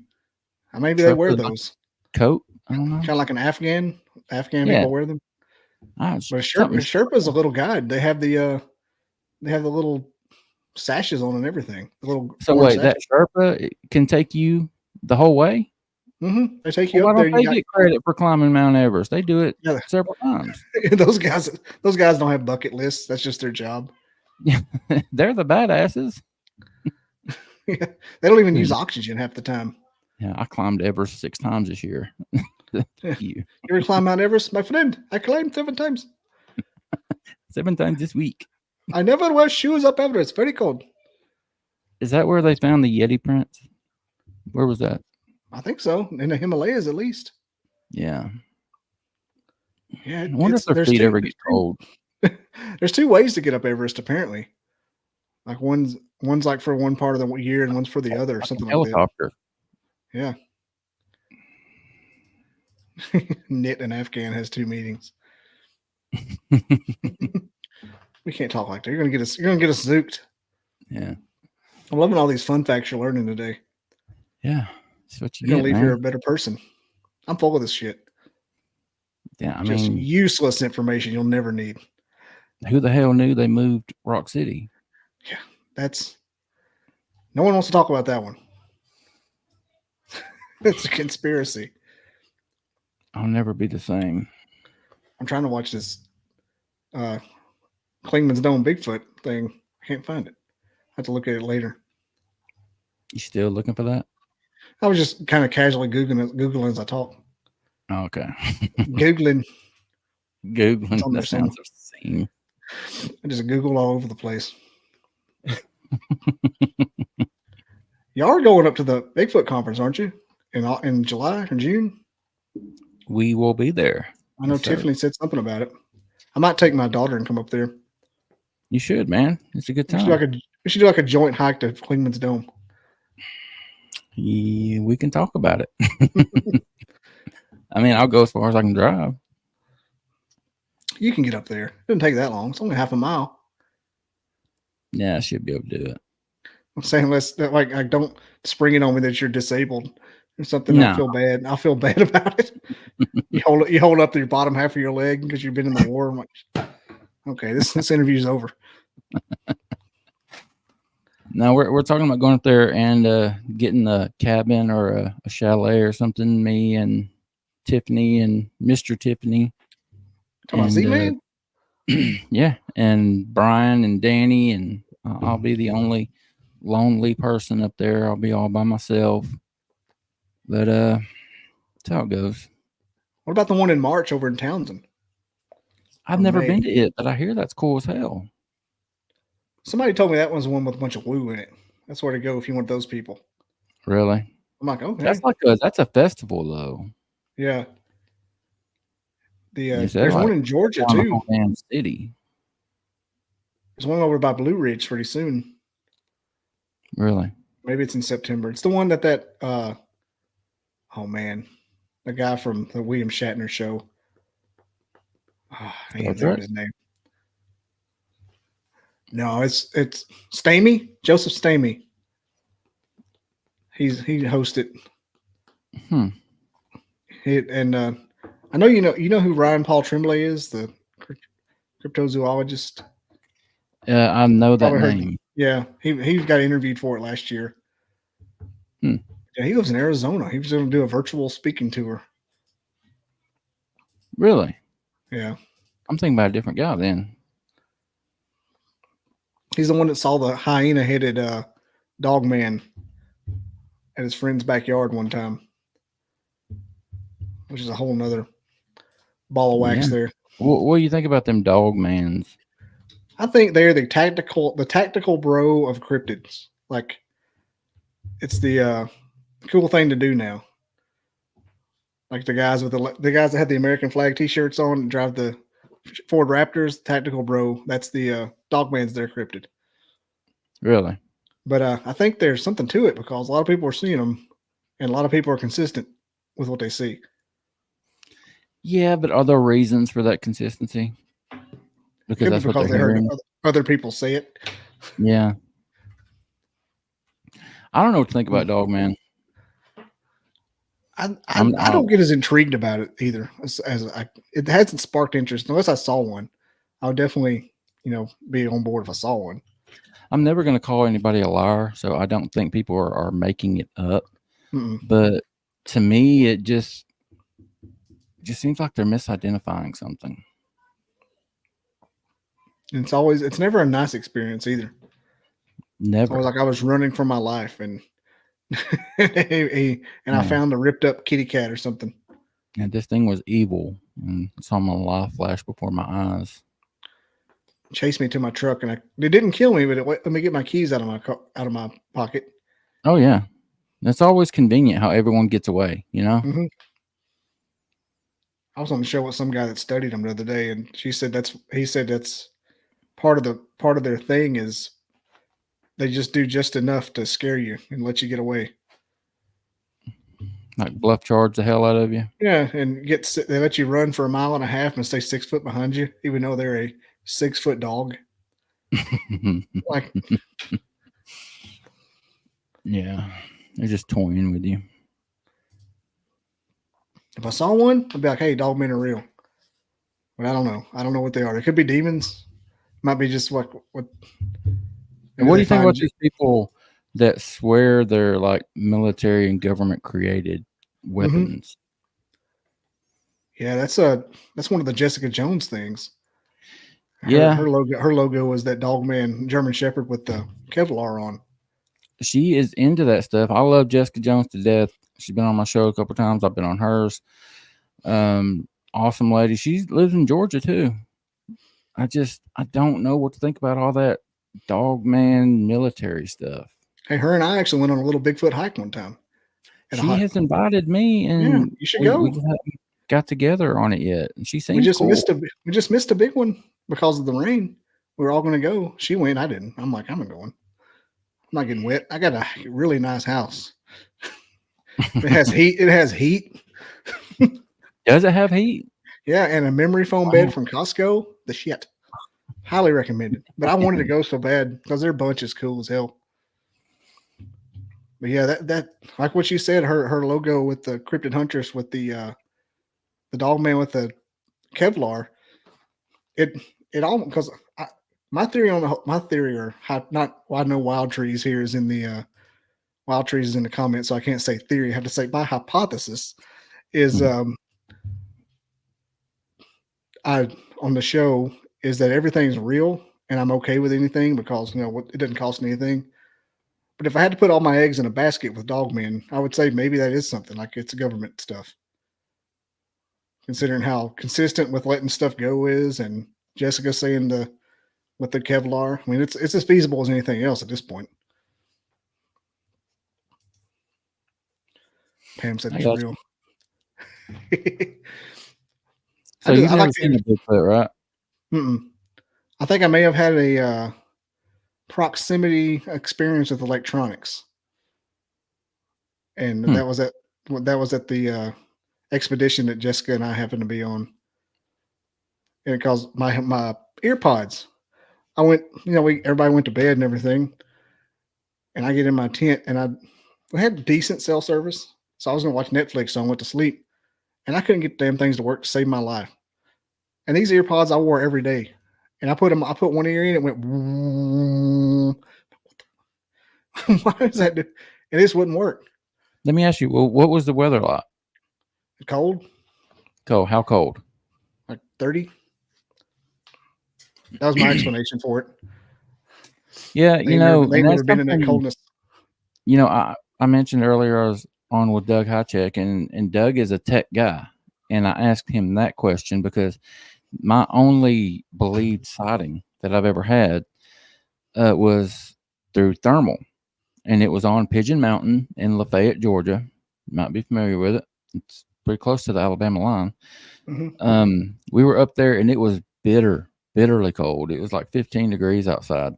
they wear those. Coat? I don't know. Kind of like an Afghan. People wear them. But Sherpa's a little guide. They have the little sashes on and everything. The little wait, that Sherpa can take you the whole way? Mm-hmm. They take you up there. Why don't they get credit for climbing Mount Everest? They do it several times. Those guys don't have bucket lists. That's just their job. Yeah, they're the badasses. Yeah, they don't even use oxygen half the time. Yeah, I climbed Everest 6 times this year. You ever climb Mount Everest, my friend? I climbed 7 times. 7 times this week. I never wear shoes up Everest. Very cold. Is that where they found the Yeti prints? Where was that? I think so. In the Himalayas, at least. Yeah. Yeah. I wonder if their feet ever get cold. There's 2 ways to get up Everest, apparently. Like one's like for one part of the year and one's for the other, or something like that. Helicopter. Yeah. Knit and Afghan has 2 meetings. We can't talk like that. You're gonna get us zooked. Yeah. I'm loving all these fun facts you're learning today. Yeah. That's what you're gonna leave here a better person. I'm full of this shit. Yeah, I just mean, useless information you'll never need. Who the hell knew they moved Rock City? Yeah, no one wants to talk about that one. It's a conspiracy. I'll never be the same. I'm trying to watch this Klingman's Dome Bigfoot thing. I can't find it. I have to look at it later. You still looking for that? I was just kind of casually Googling as I talk. Oh, okay. Googling. That sounds obscene. I just Google all over the place. Y'all are going up to the Bigfoot conference, aren't you? In July or June? We will be there. I know Tiffany said something about it. I might take my daughter and come up there. You should, man. It's a good time. We should do like a joint hike to Klingman's Dome. Yeah, we can talk about it. I mean, I'll go as far as I can drive. You can get up there. It doesn't take that long. It's only half a mile. Yeah, I should be able to do it. I'm saying don't spring it on me that you're disabled or something. No. I'll feel bad about it. You hold up to your bottom half of your leg because you've been in the war. I'm like, okay, this interview's over. No, we're talking about going up there and getting a cabin or a chalet or something. Me and Tiffany and Mr. Tiffany. Talking about Z-Man? Yeah, and Brian and Danny, and I'll be the only lonely person up there. I'll be all by myself. But that's how it goes. What about the one in March over in Townsend? I've Or never May? been to it, but I hear that's cool as hell. Somebody told me that one's the one with a bunch of woo in it. That's where to go if you want those people. Really? I'm like, okay. That's a festival though. Yeah. You said There's like one in Georgia down the too. whole damn city. There's one over by Blue Ridge pretty soon. Really? Maybe it's in September. It's the one that oh man, the guy from the William Shatner show. Oh, I can't even think of his name. No, it's Stamey, Joseph Stamey. He hosted. I know you know who Ryan Paul Tremblay is, the cryptozoologist. I know that Probably heard. name. Yeah, he got interviewed for it last year. Yeah, he lives in Arizona. He was going to do a virtual speaking tour. Really? Yeah. I'm thinking about a different guy then. He's the one that saw the hyena-headed dog man at his friend's backyard one time, which is a whole nother ball of wax there. What do you think about them dog mans? I think they're the tactical bro of cryptids. Like, it's the cool thing to do now. Like the guys that have the American flag T-shirts on and drive the Ford Raptors, tactical bro. That's the dog man's their cryptid. Really? But I think there's something to it because a lot of people are seeing them, and a lot of people are consistent with what they see. Yeah, but are there reasons for that consistency? Because that's what they're hearing. Other people say it. Yeah. I don't know what to think about dog man. I don't get as intrigued about it either. It hasn't sparked interest unless I saw one. I would definitely, be on board if I saw one. I'm never going to call anybody a liar, so I don't think people are making it up. Mm-mm. But to me, it just seems like they're misidentifying something. And it's never a nice experience either. Never. It's always like I was running for my life and I found a ripped up kitty cat or something. And this thing was evil and saw my life flash before my eyes. Chased me to my truck, and it didn't kill me, but let me get my keys out of my pocket. Oh yeah, that's always convenient how everyone gets away, Mm-hmm. I was on the show with some guy that studied them the other day, and he said that's part of their thing is they just do just enough to scare you and let you get away. Like bluff charge the hell out of you. Yeah, and they let you run for 1.5 miles and stay 6 foot behind you, even though they're a 6 foot dog. Like, yeah, they're just toying with you. if I saw one, I'd be like, "Hey, dog men are real," but I don't know. I don't know what they are. They could be demons. Might be just what. And what do you think about these people that swear they're like military and government created weapons? Yeah, that's one of the Jessica Jones things. Her logo was that dog man German Shepherd with the Kevlar on. She is into that stuff. I love Jessica Jones to death. She's been on my show a couple of times. I've been on hers. Awesome lady. She lives in Georgia too. I don't know what to think about all that dog man military stuff. Hey, her and I actually went on a little Bigfoot hike one time. She has invited me, and you should go. We just haven't got together on it yet. And she seems we just cool. missed a big one because of the rain. We were all going to go. She went. I didn't. I'm like, I'm not going. I'm not getting wet. I got a really nice house. It has heat. It has heat. Does it have heat? Yeah, and a memory foam bed from Costco. The shit. Highly recommended. But I wanted to go so bad because their bunch is cool as hell. But yeah, that like what you said, her logo with the cryptid huntress with the dog man with the Kevlar. It all because my theory or not. Well, I know Wild Trees here is in the Wild Trees is in the comments, so I can't say theory. I have to say my hypothesis is on the show is that everything's real and I'm okay with anything because it doesn't cost me anything. But if I had to put all my eggs in a basket with dogmen, I would say maybe that is something like it's government stuff. considering how consistent with letting stuff go is, and Jessica saying with the Kevlar. I mean, it's as feasible as anything else at this point. Pam said I it's got real. So you've never seen a Bigfoot, right? I think I may have had a proximity experience with electronics, and that was at the expedition that Jessica and I happened to be on. And it caused my earpods. I went, everybody went to bed and everything, and I get in my tent, and we had decent cell service, so I was gonna watch Netflix, so I went to sleep, and I couldn't get the damn things to work to save my life. And these earpods I wore every day, and I put one ear in, it went. Why does that do? And this wouldn't work. Let me ask you, well, what was the weather like? Cold. Cold. How cold? Like 30. That was my explanation for it. Yeah, They've never been in that coldness. I mentioned earlier I was on with Doug Highcheck, and Doug is a tech guy. And I asked him that question because my only believed sighting that I've ever had was through thermal. And it was on Pigeon Mountain in Lafayette, Georgia. You might be familiar with it. It's pretty close to the Alabama line. Mm-hmm. We were up there, and it was bitterly cold. It was like 15 degrees outside.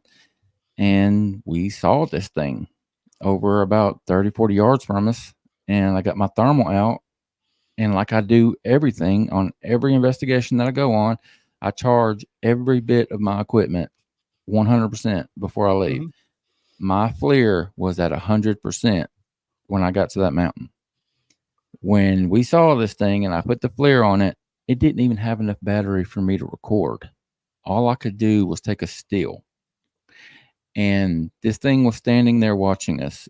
And we saw this thing over about 30, 40 yards from us. And I got my thermal out. And like I do everything on every investigation that I go on, I charge every bit of my equipment 100% before I leave. Mm-hmm. My FLIR was at 100% when I got to that mountain. When we saw this thing and I put the FLIR on it, it didn't even have enough battery for me to record. All I could do was take a still. And this thing was standing there watching us.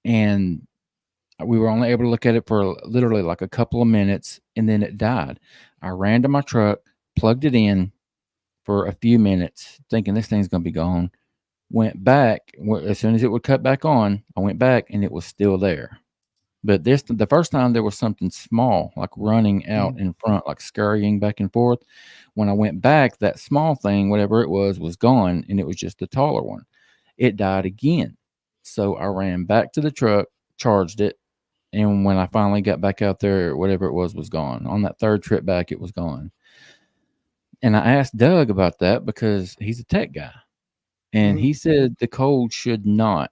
And we were only able to look at it for literally like a couple of minutes, and then it died. I ran to my truck, plugged it in for a few minutes, thinking this thing's going to be gone. Went back as soon as it would cut back on. I went back and it was still there. But the first time there was something small, like running out in front, like scurrying back and forth. When I went back, that small thing, whatever it was gone, and it was just a taller one. It died again. So I ran back to the truck, charged it, and when I finally got back out there, whatever it was gone. On that third trip back, it was gone. And I asked Doug about that because he's a tech guy. And he said the cold should not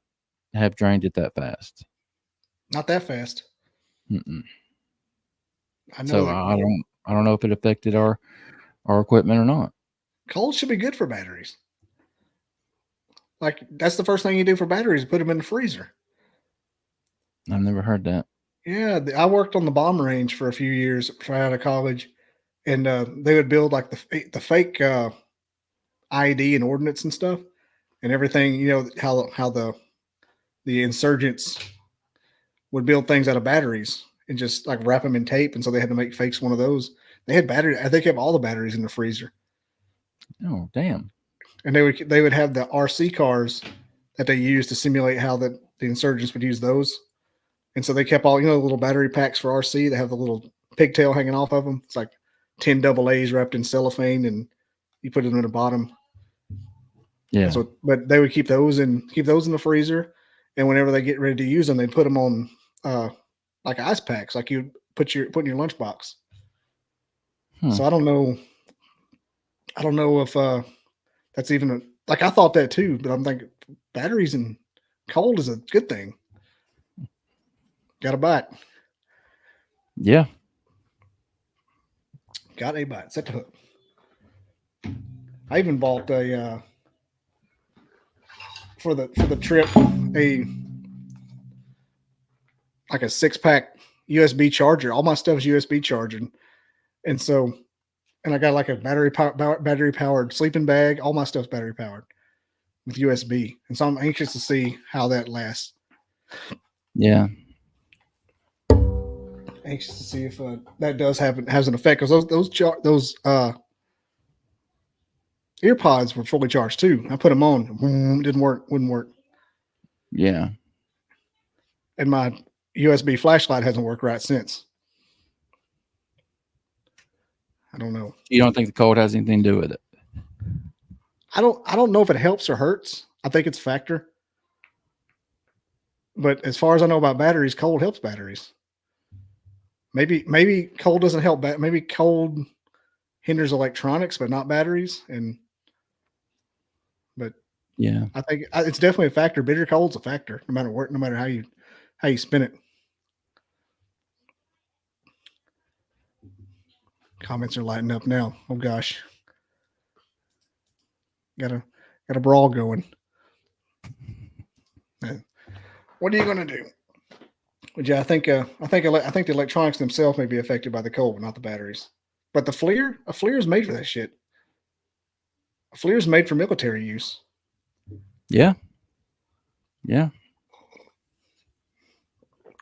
have drained it that fast. Not that fast. Mm-mm. I know. So I don't know if it affected our equipment or not. Cold should be good for batteries. Like that's the first thing you do for batteries: put them in the freezer. I've never heard that. Yeah, I worked on the bomb range for a few years right out of college, and they would build like the fake IED and ordnance and stuff, and everything. You know how the insurgents would build things out of batteries and just like wrap them in tape, and so they had to make fakes one of those. They had battery. I think they have all the batteries in the freezer. Oh, damn! And they would have the RC cars that they used to simulate how the insurgents would use those. And so they kept all, the little battery packs for RC. They have the little pigtail hanging off of them. It's like 10 AA's wrapped in cellophane, and you put them in the bottom. Yeah. So, but they would keep those in the freezer, and whenever they get ready to use them, they'd put them on like ice packs, like you put in your lunchbox. So I don't know if that's even like I thought that too, but I'm thinking batteries and cold is a good thing. Got a bite. Yeah. Got a bite. Set the hook. I even bought a for the trip a 6-pack USB charger. All my stuff is USB charging, and I got like a battery powered sleeping bag. All my stuff's battery powered with USB, and so I'm anxious to see how that lasts. Yeah. Anxious to see if that has an effect, because those earpods were fully charged too. I put them on, wouldn't work. Yeah. And my USB flashlight hasn't worked right since. I don't know. You don't think the cold has anything to do with it? I don't know if it helps or hurts. I think it's a factor. But as far as I know about batteries, cold helps batteries. Maybe cold doesn't help. Maybe cold hinders electronics, but not batteries. But Yeah. I think it's definitely a factor. Bitter cold's a factor, no matter how you spin it. Comments are lighting up now. Oh gosh, got a brawl going. What are you gonna do? But yeah, I think the electronics themselves may be affected by the cold, but not the batteries. But a FLIR is made for that shit. A FLIR is made for military use. Yeah. Yeah.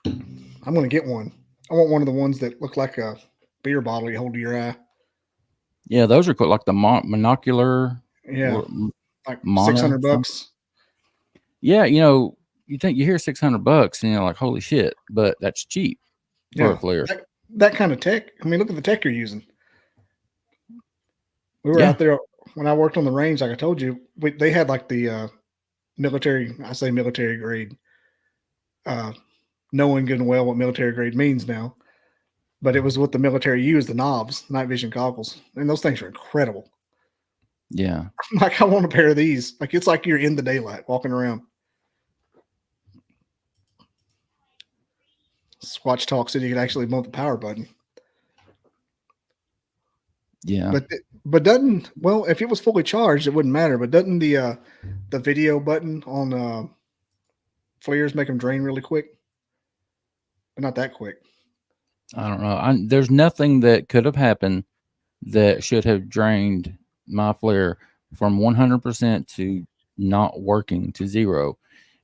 I'm gonna get one. I want one of the ones that look like a beer bottle you hold to your eye. Yeah, those are cool, like the monocular. Yeah, like mono $600. Yeah, you think you hear $600 and you're like, holy shit, but that's cheap for a FLIR. That kind of tech. I mean, look at the tech you're using. We were out there when I worked on the range, like I told you. They had like the military. I say military grade. Knowing good and well what military grade means now, but it was what the military used, the knobs, night vision goggles, and those things are incredible. Yeah. Like I want a pair of these. Like it's like you're in the daylight walking around. Squatch Talk said you could actually bump the power button. Yeah. But doesn't, well, if it was fully charged, it wouldn't matter. But doesn't the video button on FLIRs make them drain really quick? But not that quick. I don't know. There's nothing that could have happened that should have drained my FLIR from 100% to not working to 0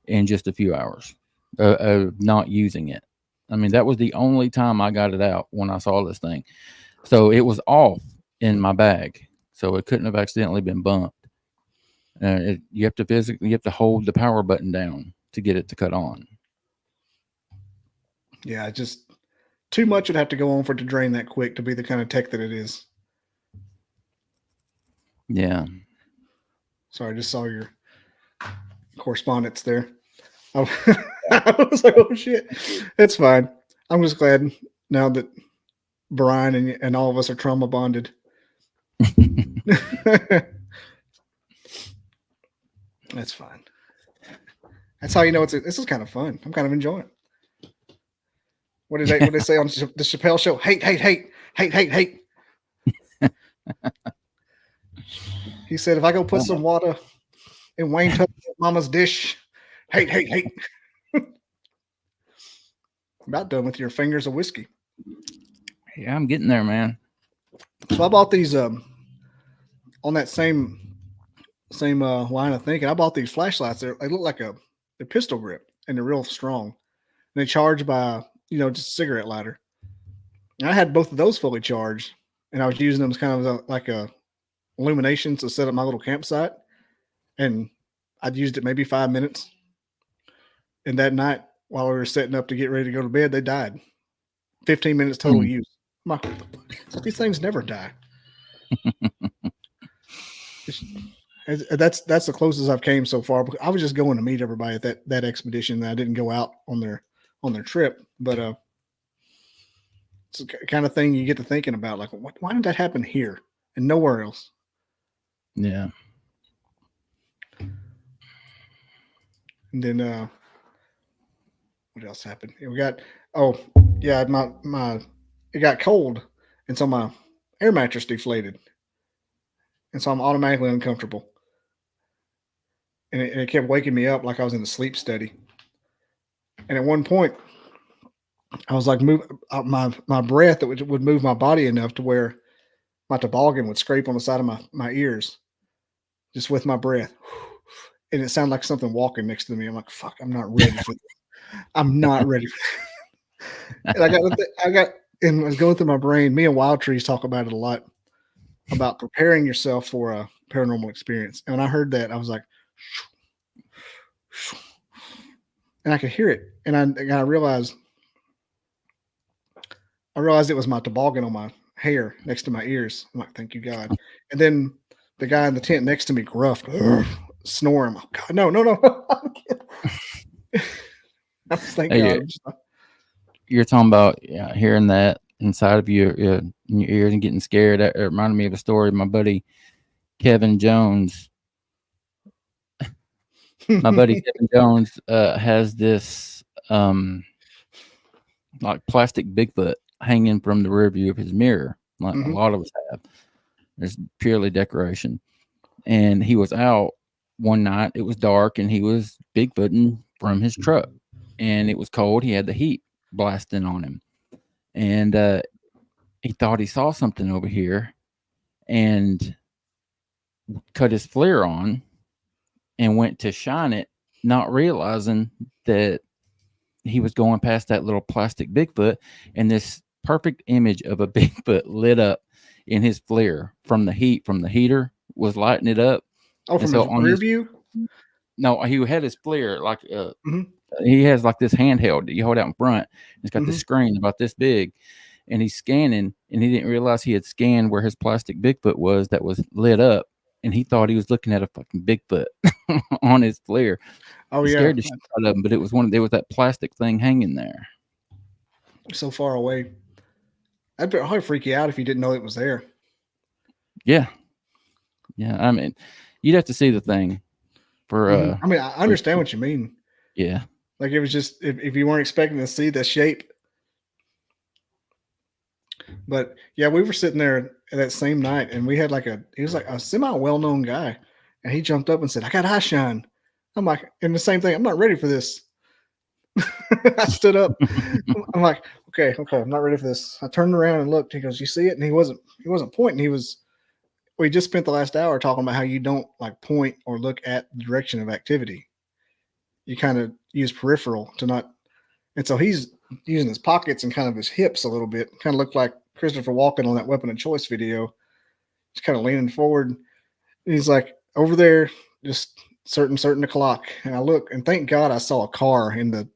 in just a few hours of not using it. I mean, that was the only time I got it out when I saw this thing. So it was off in my bag. So it couldn't have accidentally been bumped. You have to hold the power button down to get it to cut on. Yeah, just too much would have to go on for it to drain that quick to be the kind of tech that it is. Yeah. Sorry, I just saw your correspondence there. I was like, oh shit. It's fine. I'm just glad now that Brian and all of us are trauma bonded. That's fine. That's how you know this is kind of fun. I'm kind of enjoying it. What did they say on the Chappelle show? Hate. He said, if I go put some water in Wayne Tucker's mama's dish, hate. About done with your fingers of whiskey. Yeah, I'm getting there, man. So I bought these on that same line of thinking. I bought these flashlights. They look like a pistol grip, and they're real strong. And they charge by just a cigarette lighter. And I had both of those fully charged, and I was using them as kind of like a illumination to set up my little campsite. And I'd used it maybe 5 minutes. And that night, while we were setting up to get ready to go to bed, they died. 15 minutes total use. I'm like, what the fuck? These things never die. That's the closest I've came so far. I was just going to meet everybody at that expedition. I didn't go out on their trip, but it's the kind of thing you get to thinking about, like, why did that happen here and nowhere else? Yeah. And then what else happened? We got it got cold, and so my air mattress deflated, and so I'm automatically uncomfortable, and it kept waking me up like I was in a sleep study. And at one point, I was like, my breath that would move my body enough to where my toboggan would scrape on the side of my ears, just with my breath, and it sounded like something walking next to me. I'm like, fuck, I'm not ready for this. I'm not ready. And and I was going through my brain. Me and Wild Trees talk about it a lot, about preparing yourself for a paranormal experience. And when I heard that, I was like, and I could hear it. And I realized it was my toboggan on hair next to my ears. I'm like, thank you, God. And then the guy in the tent next to me gruffed, snoring. Oh, God, no. I was thank Hey, God. yeah. I'm just like, You're talking about hearing that inside of in your ears and getting scared. It reminded me of a story. My buddy Kevin Jones. My buddy Kevin Jones has this like plastic Bigfoot hanging from the rear view of his mirror, like a lot of us have. It's purely decoration. And he was out one night. It was dark, and he was Bigfooting from his truck, and it was cold. He had the heat blasting on him, and he thought he saw something over here, and cut his flare on, and went to shine it, not realizing that he was going past that little plastic Bigfoot, and this perfect image of a Bigfoot lit up in his flare from the heat from the heater was lighting it up. oh, from his rear view? No, he had his flare like he has like this handheld that you hold out in front. It's got this screen about this big, and he's scanning, and he didn't realize he had scanned where his plastic Bigfoot was that was lit up, and he thought he was looking at a fucking Bigfoot on his flare. Oh, It yeah. scared the shit out of him, but it was there was that plastic thing hanging there. So far away. That'd probably freak you out if you didn't know it was there. Yeah. Yeah. I mean, you'd have to see the thing for, I mean, I understand what you mean. Yeah. Like it was just, if you weren't expecting to see the shape. But yeah, we were sitting there that same night, and we had he was like a semi well-known guy, and he jumped up and said, I got eye shine. I'm like, and the same thing, I'm not ready for this. I stood up. I'm like, okay, I'm not ready for this. I turned around and looked. He goes, you see it? And he wasn't pointing. We just spent the last hour talking about how you don't like point or look at the direction of activity. You kind of use peripheral to not. And so he's using his pockets and kind of his hips a little bit. Kind of looked like Christopher Walken on that Weapon of Choice video. He's kind of leaning forward. And he's like, over there, just certain o'clock. And I look, and thank God I saw a car in the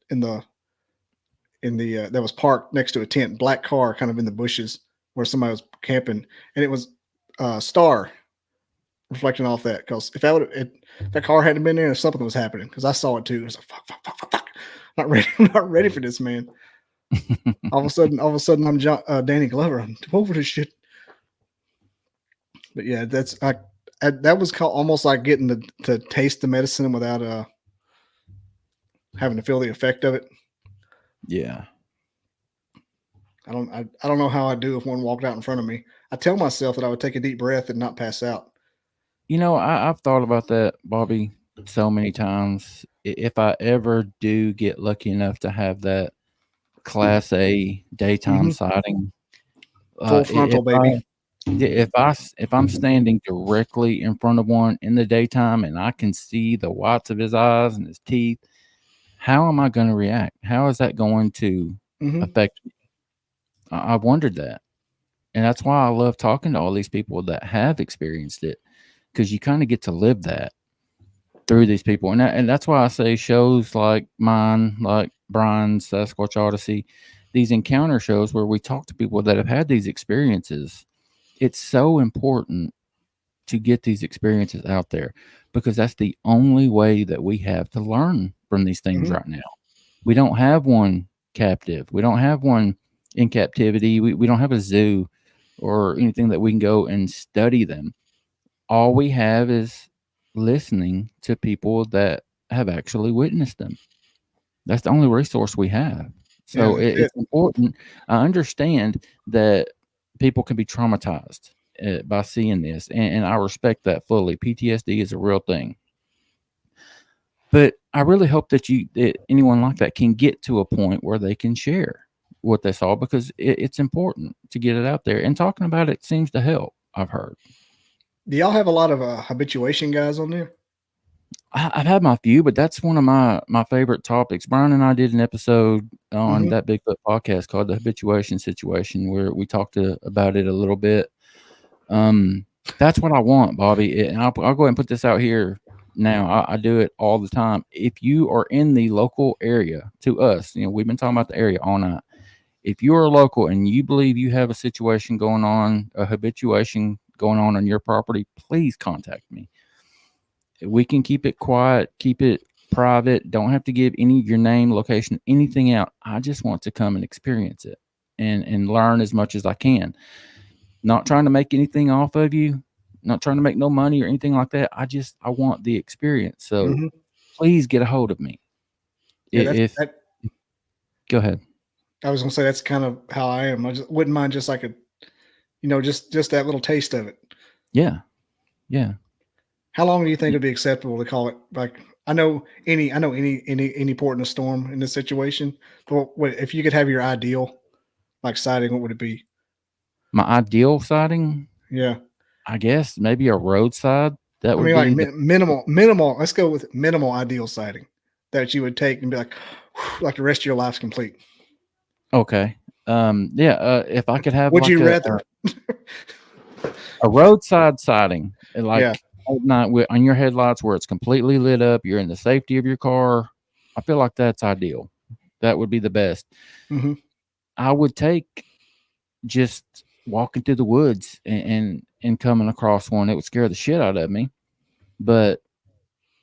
that was parked next to a tent, black car kind of in the bushes where somebody was camping. And it was Star reflecting off that, because if that car hadn't been there, something was happening, because I saw it too. It was like fuck. I'm not ready for this, man. all of a sudden I'm Danny Glover. I'm over this shit. But yeah, that was almost like getting to taste the medicine without having to feel the effect of it. Yeah. I don't know how I'd do if one walked out in front of me. I tell myself that I would take a deep breath and not pass out. You know, I've thought about that, Bobby, so many times. If I ever do get lucky enough to have that Class A daytime sighting, Full frontal, baby. If I'm standing directly in front of one in the daytime and I can see the whites of his eyes and his teeth, how am I going to react? How is that going to affect me? I've wondered that. And that's why I love talking to all these people that have experienced it, because you kind of get to live that through these people. And that's why I say shows like mine, like Brian's Sasquatch Odyssey, these encounter shows where we talk to people that have had these experiences. It's so important to get these experiences out there, because that's the only way that we have to learn from these things right now. We don't have one captive. We don't have one in captivity. We don't have a zoo or anything that we can go and study them. All we have is listening to people that have actually witnessed them. That's the only resource we have. So it's important. I understand that people can be traumatized by seeing this, and I respect that fully. PTSD is a real thing. But I really hope that anyone like that can get to a point where they can share what they saw, because it's important to get it out there. And talking about it seems to help, I've heard. Do y'all have a lot of habituation guys on there? I've had my few, but that's one of my favorite topics. Brian and I did an episode on that Bigfoot podcast called The Habituation Situation, where we talked about it a little bit. That's what I want, Bobby. And I'll go ahead and put this out here now. I do it all the time. If you are in the local area to us, we've been talking about the area all night. If you are local and you believe you have a situation going on, a habituation going on your property, please contact me. We can keep it quiet, keep it private. Don't have to give any your name, location, anything out. I just want to come and experience it and learn as much as I can. Not trying to make anything off of you, not trying to make no money or anything like that. I want the experience. So please get a hold of me. Yeah, Go ahead. I was gonna say that's kind of how I am. I just wouldn't mind just like just that little taste of it. Yeah. How long do you think it'd be acceptable to call it? Like, I know any port in a storm in this situation, but if you could have your ideal like sighting, what would it be? My ideal sighting, Yeah, I guess maybe a roadside. That would be like minimal. Let's go with minimal ideal sighting that you would take and be like, like the rest of your life's complete. Okay. If I could have, would you rather a roadside sighting, like at night on your headlights where it's completely lit up, you're in the safety of your car? I feel like that's ideal. That would be the best. I would take just walking through the woods and coming across one. It would scare the shit out of me. But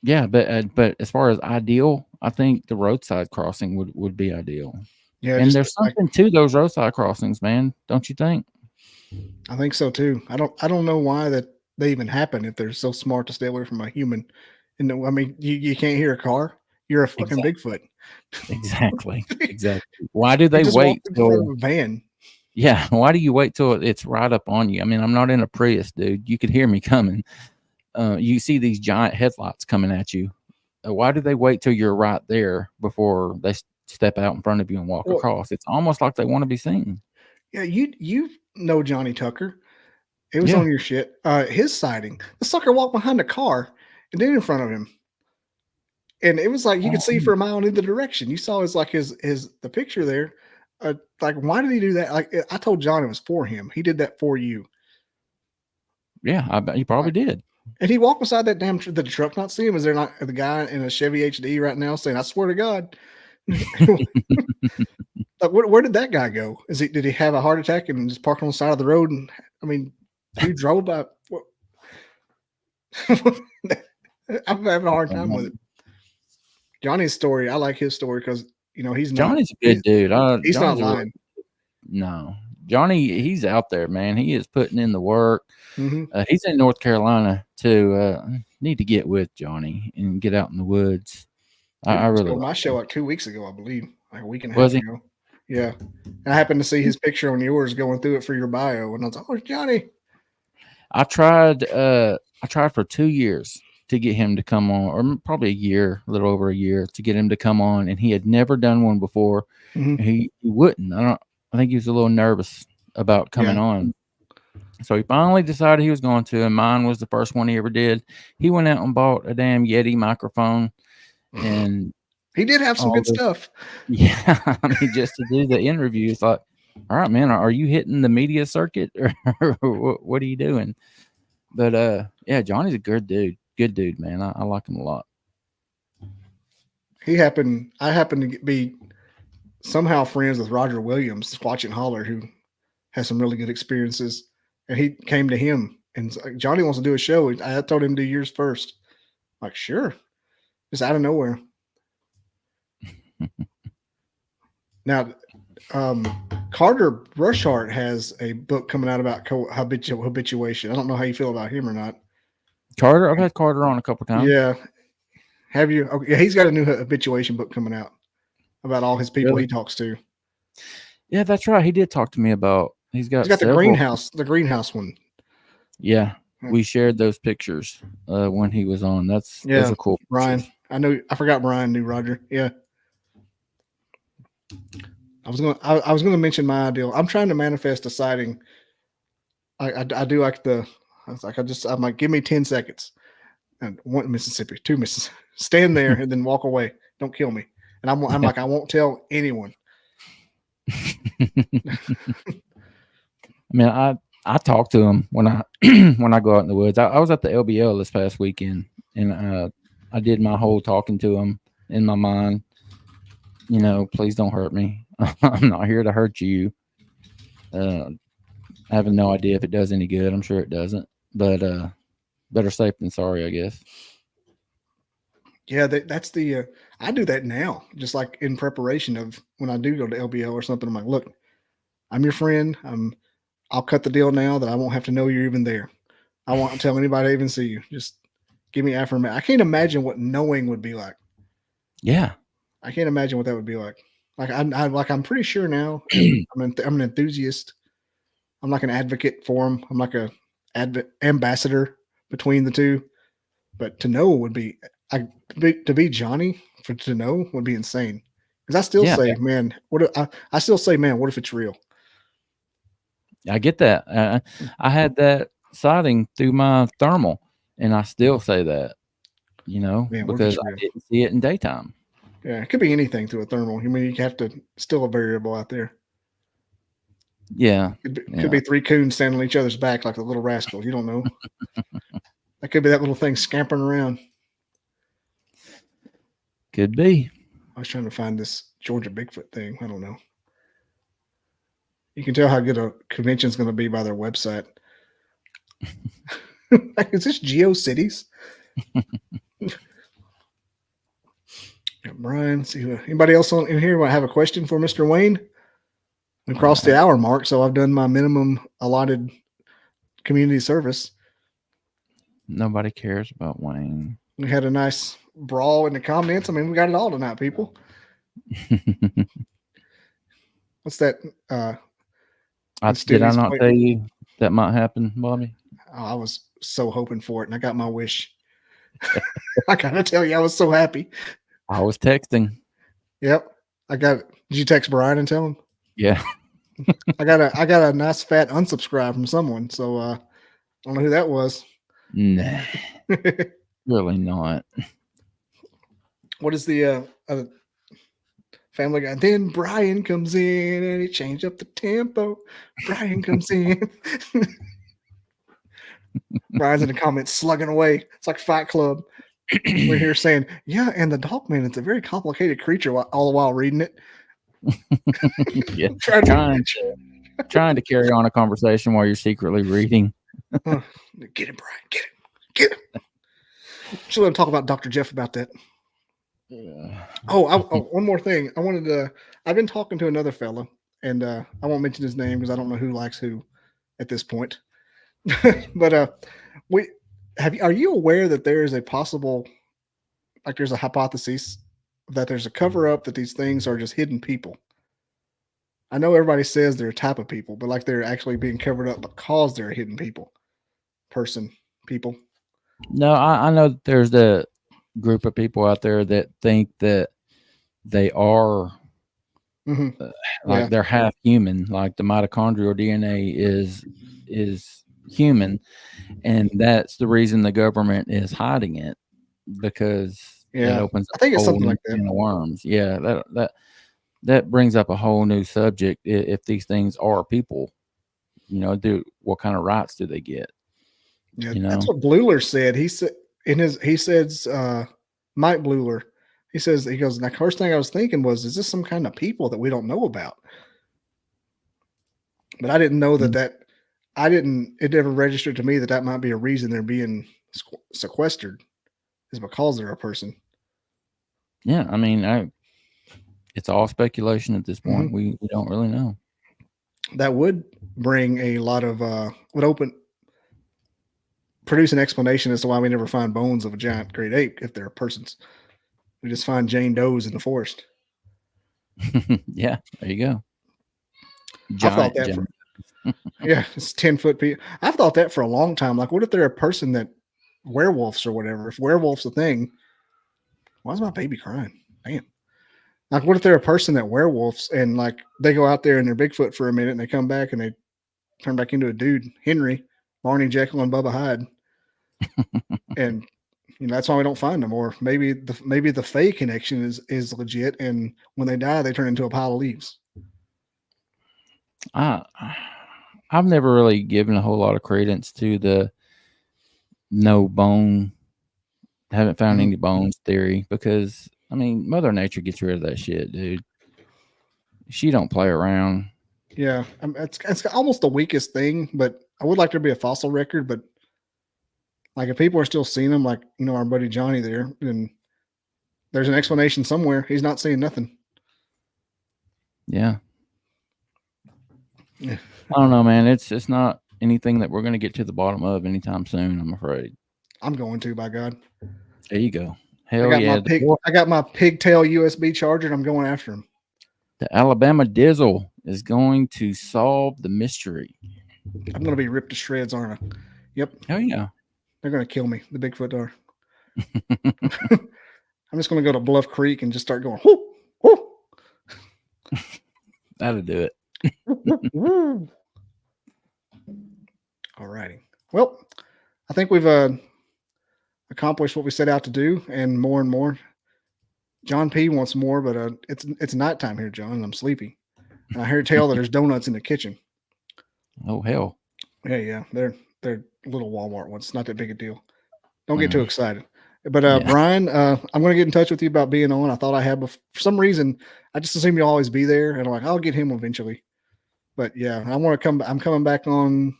but as far as ideal, I think the roadside crossing would be ideal. Yeah, and there's something to those roadside crossings, man. Don't you think? I think so too. I don't know why that they even happen if they're so smart to stay away from a human. And I mean, you can't hear a car. You're a fucking Bigfoot. Exactly. Why do they wait till a van? Yeah. Why do you wait till it's right up on you? I mean, I'm not in a Prius, dude. You could hear me coming. You see these giant headlights coming at you. Why do they wait till you're right there before they step out in front of you and walk across? It's almost like they want to be seen. Yeah, you know Johnny Tucker. It was on your shit. His sighting. The sucker walked behind a car and then in front of him. And it was like you could see for a mile in either direction. You saw the picture there. Like, why did he do that? Like, I told John it was for him. He did that for you. Yeah, I bet he probably did. And he walked beside that damn the truck, not see him. Is there not the guy in a Chevy HD right now saying, "I swear to God"? Like, where did that guy go? Did he have a heart attack and just park on the side of the road? And I mean, he drove by. I'm having a hard time with it. Johnny's story, I like his story because Johnny's a good dude. He's not lying. No, Johnny, he's out there, man. He is putting in the work. He's in North Carolina too. Need to get with Johnny and get out in the woods. I really my show like 2 weeks ago, I believe, like a week and a half ago. Yeah, and I happened to see his picture on yours going through it for your bio, and I was like, "Oh, it's Johnny." I tried for 2 years to get him to come on, or probably a little over a year, to get him to come on, and he had never done one before. He wouldn't. I think he was a little nervous about coming on. So he finally decided he was going to, and mine was the first one he ever did. He went out and bought a damn Yeti microphone, and he did have some good stuff. Yeah, I mean, just to do the interview, it's like, all right, man, are you hitting the media circuit, or what are you doing? But yeah, Johnny's a good dude, man. I like him a lot. I happened to be somehow friends with Roger Williams, Squatch and Holler, who has some really good experiences. And he came to him and like, Johnny wants to do a show. I told him to do yours first. I'm like, sure. Just out of nowhere. Now, Carter Rushart has a book coming out about habituation. I don't know how you feel about him or not. Carter, I've had Carter on a couple times. Yeah. Have you? Okay, yeah, he's got a new habituation book coming out about all his people he talks to. Yeah, that's right. He did talk to me about. He's got the greenhouse one. Yeah, we shared those pictures when he was on. Those are cool. Brian, I forgot Brian knew Roger. Yeah. I was gonna mention my ideal. I'm trying to manifest a sighting. I do like I'm like, give me 10 seconds. And 1 Mississippi, 2 Mississippi. Stand there and then walk away. Don't kill me. And I'm like, I won't tell anyone. I mean, I talk to him when I when I go out in the woods. I was at the LBL this past weekend, and I did my whole talking to him in my mind. Please don't hurt me. I'm not here to hurt you. I have no idea if it does any good. I'm sure it doesn't, but better safe than sorry, I guess. Yeah, that's the. I do that now, just like in preparation of when I do go to LBO or something. I'm like, look, I'm your friend. I'll cut the deal now that I won't have to know you're even there. I won't tell anybody I even see you. Just give me affirmation. I can't imagine what knowing would be like. Yeah. I can't imagine what that would be like. Like I'm pretty sure now. I'm an enthusiast. I'm like an advocate for him. I'm like a ambassador between the two. But to know would be to be Johnny to know would be insane. Because I still say, man, I still say, man, what if it's real? I get that. I had that sighting through my thermal, and I still say that, Man, because I didn't see it in daytime. Yeah, it could be anything through a thermal. I mean, you have to still a variable out there. Yeah. Could be three coons standing on each other's back like the little rascals. You don't know. That could be that little thing scampering around. Could be. I was trying to find this Georgia Bigfoot thing. I don't know. You can tell how good a convention's going to be by their website. Like, is this GeoCities? Brian, see anybody else in here want to have a question for Mr. Wayne? We crossed the hour mark, so I've done my minimum allotted community service. Nobody cares about Wayne. We had a nice brawl in the comments. I mean, we got it all tonight, people. What's that? Did I not tell you that might happen, Bobby? Oh, I was so hoping for it, and I got my wish. I gotta tell you, I was so happy. I was texting. Yep, did you text Brian and tell him? Yeah. I got a nice fat unsubscribe from someone, so I don't know who that was. Nah, really not. What is the Family Guy? Then Brian comes in and he changed up the tempo. Brian comes in. Brian's in the comments slugging away. It's like Fight Club. We're here saying, yeah, and the Dogman, it's a very complicated creature all the while reading it. Yeah, trying to carry on a conversation while you're secretly reading. Get him, Brian. Get him. Should let him talk about Dr. Jeff about that. Yeah. One more thing. I've been talking to another fella, and I won't mention his name because I don't know who likes who at this point. But are you aware that there is a possible, like there's a hypothesis that there's a cover up that these things are just hidden people? I know everybody says they're a type of people, but like they're actually being covered up because they're a hidden people. No, I know that there's the group of people out there that think that they are they're half human, like the mitochondrial DNA is human, and that's the reason the government is hiding it, because it opens up it's something like that. In the worms. Yeah, that brings up a whole new subject. If these things are people, what kind of rights do they get? Yeah, that's what Bluler said. He said Mike Bluler. He goes, the first thing I was thinking was, is this some kind of people that we don't know about? But I didn't know it never registered to me that might be a reason they're being sequestered, is because they're a person. Yeah, I mean, it's all speculation at this point. We don't really know. That would bring a lot of produce an explanation as to why we never find bones of a giant great ape if they're persons. We just find Jane Does in the forest. Yeah, there you go. Giant, it's 10-foot people. I've thought that for a long time. Like, what if they're a person that werewolves or whatever? If werewolf's a thing, why is my baby crying? Damn. Like, what if they're a person that werewolves and like they go out there and they're Bigfoot for a minute and they come back and they turn back into a dude, Henry, Barney, Jekyll, and Bubba Hyde. And that's why we don't find them. Or maybe the Fae connection is legit, and when they die, they turn into a pile of leaves. I've never really given a whole lot of credence to the no bone, haven't found any bones theory, because I mean, Mother Nature gets rid of that shit, dude. She don't play around. Yeah, it's almost the weakest thing, but I would like there to be a fossil record. But like, if people are still seeing them, like, you know, our buddy Johnny there, then there's an explanation somewhere. He's not seeing nothing. Yeah. Yeah. I don't know, man. It's not anything that we're going to get to the bottom of anytime soon, I'm afraid. I'm going to, by God. There you go. Hell yeah. I got my pigtail USB charger, and I'm going after him. The Alabama Dizzle is going to solve the mystery. I'm going to be ripped to shreds, aren't I? Yep. Hell yeah. They're going to kill me. The Bigfoot are. I'm just going to go to Bluff Creek and just start going, whoo, whoo. That'll do it. All righty. Well, I think we've accomplished what we set out to do, and more and more. John P wants more, but it's nighttime here, John, and I'm sleepy. And I hear tell that there's donuts in the kitchen. Oh hell. Yeah. They're little Walmart ones. It's not that big a deal. Don't get too excited. But Brian, I'm going to get in touch with you about being on. I thought I had, for some reason, I just assume you'll always be there, and I'm like, I'll get him eventually. But yeah, I want to come. I'm coming back on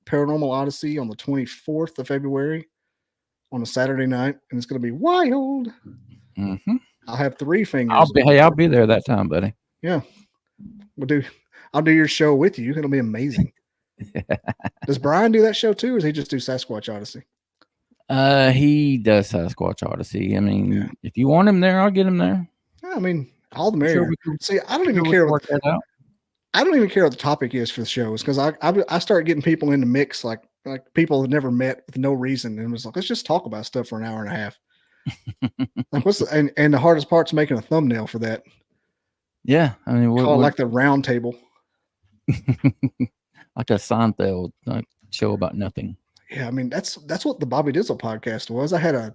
Paranormal Odyssey on the 24th of February on a Saturday night, and it's going to be wild. Mm-hmm. I'll have 3 fingers. I'll be there that time, buddy. Yeah, I'll do your show with you. It'll be amazing. Does Brian do that show too, or does he just do Sasquatch Odyssey? He does Sasquatch Odyssey. I mean, if you want him there, I'll get him there. Yeah, I mean, all the merrier. See, I don't even care what the topic is for the shows, because I start getting people in the mix, like people that never met with no reason, and was like, let's just talk about stuff for an hour and a half. Like, and the hardest part's making a thumbnail for that. Yeah, I mean, call it like the round table, like a Seinfeld show about nothing. Yeah, I mean, that's what the Bobby Dizzle podcast was. I had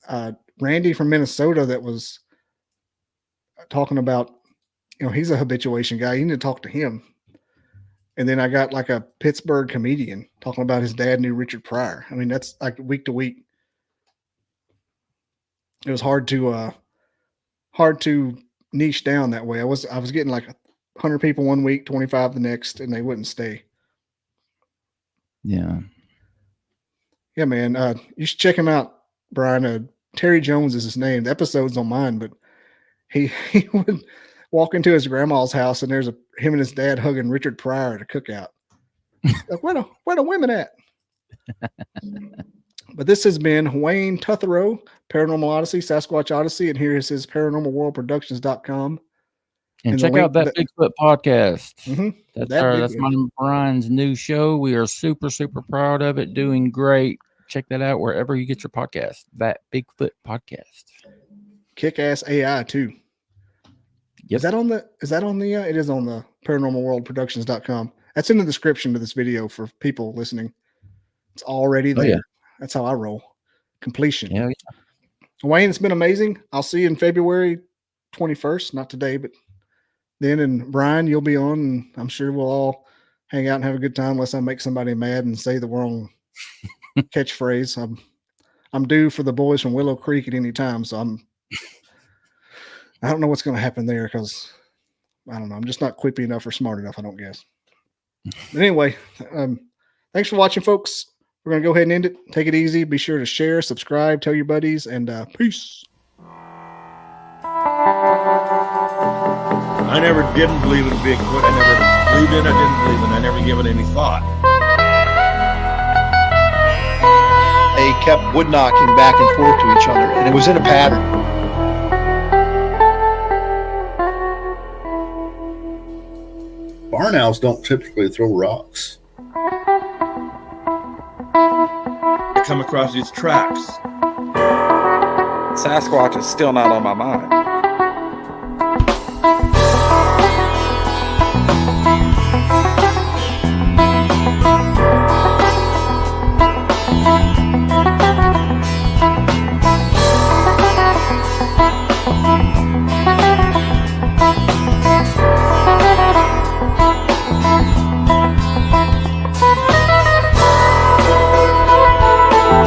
a Randy from Minnesota that was talking about, you know, he's a habituation guy. You need to talk to him. And then I got like a Pittsburgh comedian talking about his dad knew Richard Pryor. I mean, that's like week to week. It was hard to niche down that way. I was getting like 100 people one week, 25 the next, and they wouldn't stay. Yeah. Yeah, man. You should check him out, Brian. Terry Jones is his name. The episode's on mine, but he would walk into his grandma's house, and there's him and his dad hugging Richard Pryor at a cookout. Like, where the women at? But this has been Wayne Totherow, Paranormal Odyssey, Sasquatch Odyssey, and here is his paranormalworldproductions.com. And check out that Bigfoot podcast. Mm-hmm. That's my Brian's new show. We are super, super proud of it. Doing great. Check that out wherever you get your podcast. That Bigfoot podcast. Kick-ass AI too. Yep. Is that on the it is on the paranormalworldproductions.com. That's in the description of this video for people listening. It's already there. Oh, yeah. That's how I roll. Completion. Yeah. Wayne, it's been amazing. I'll see you in February 21st. Not today, but then. And Brian, you'll be on, and I'm sure we'll all hang out and have a good time, unless I make somebody mad and say the wrong catchphrase. I'm due for the boys from Willow Creek at any time, so I don't know what's going to happen there, because I don't know. I'm just not quippy enough or smart enough, I don't guess. But anyway, thanks for watching, folks. We're going to go ahead and end it. Take it easy. Be sure to share, subscribe, tell your buddies, and peace. I never didn't believe in Bigfoot. I never believed in it. I didn't believe in it. I never gave it any thought. They kept wood knocking back and forth to each other, and it was in a pattern. Barn owls don't typically throw rocks. I come across these tracks. Sasquatch is still not on my mind.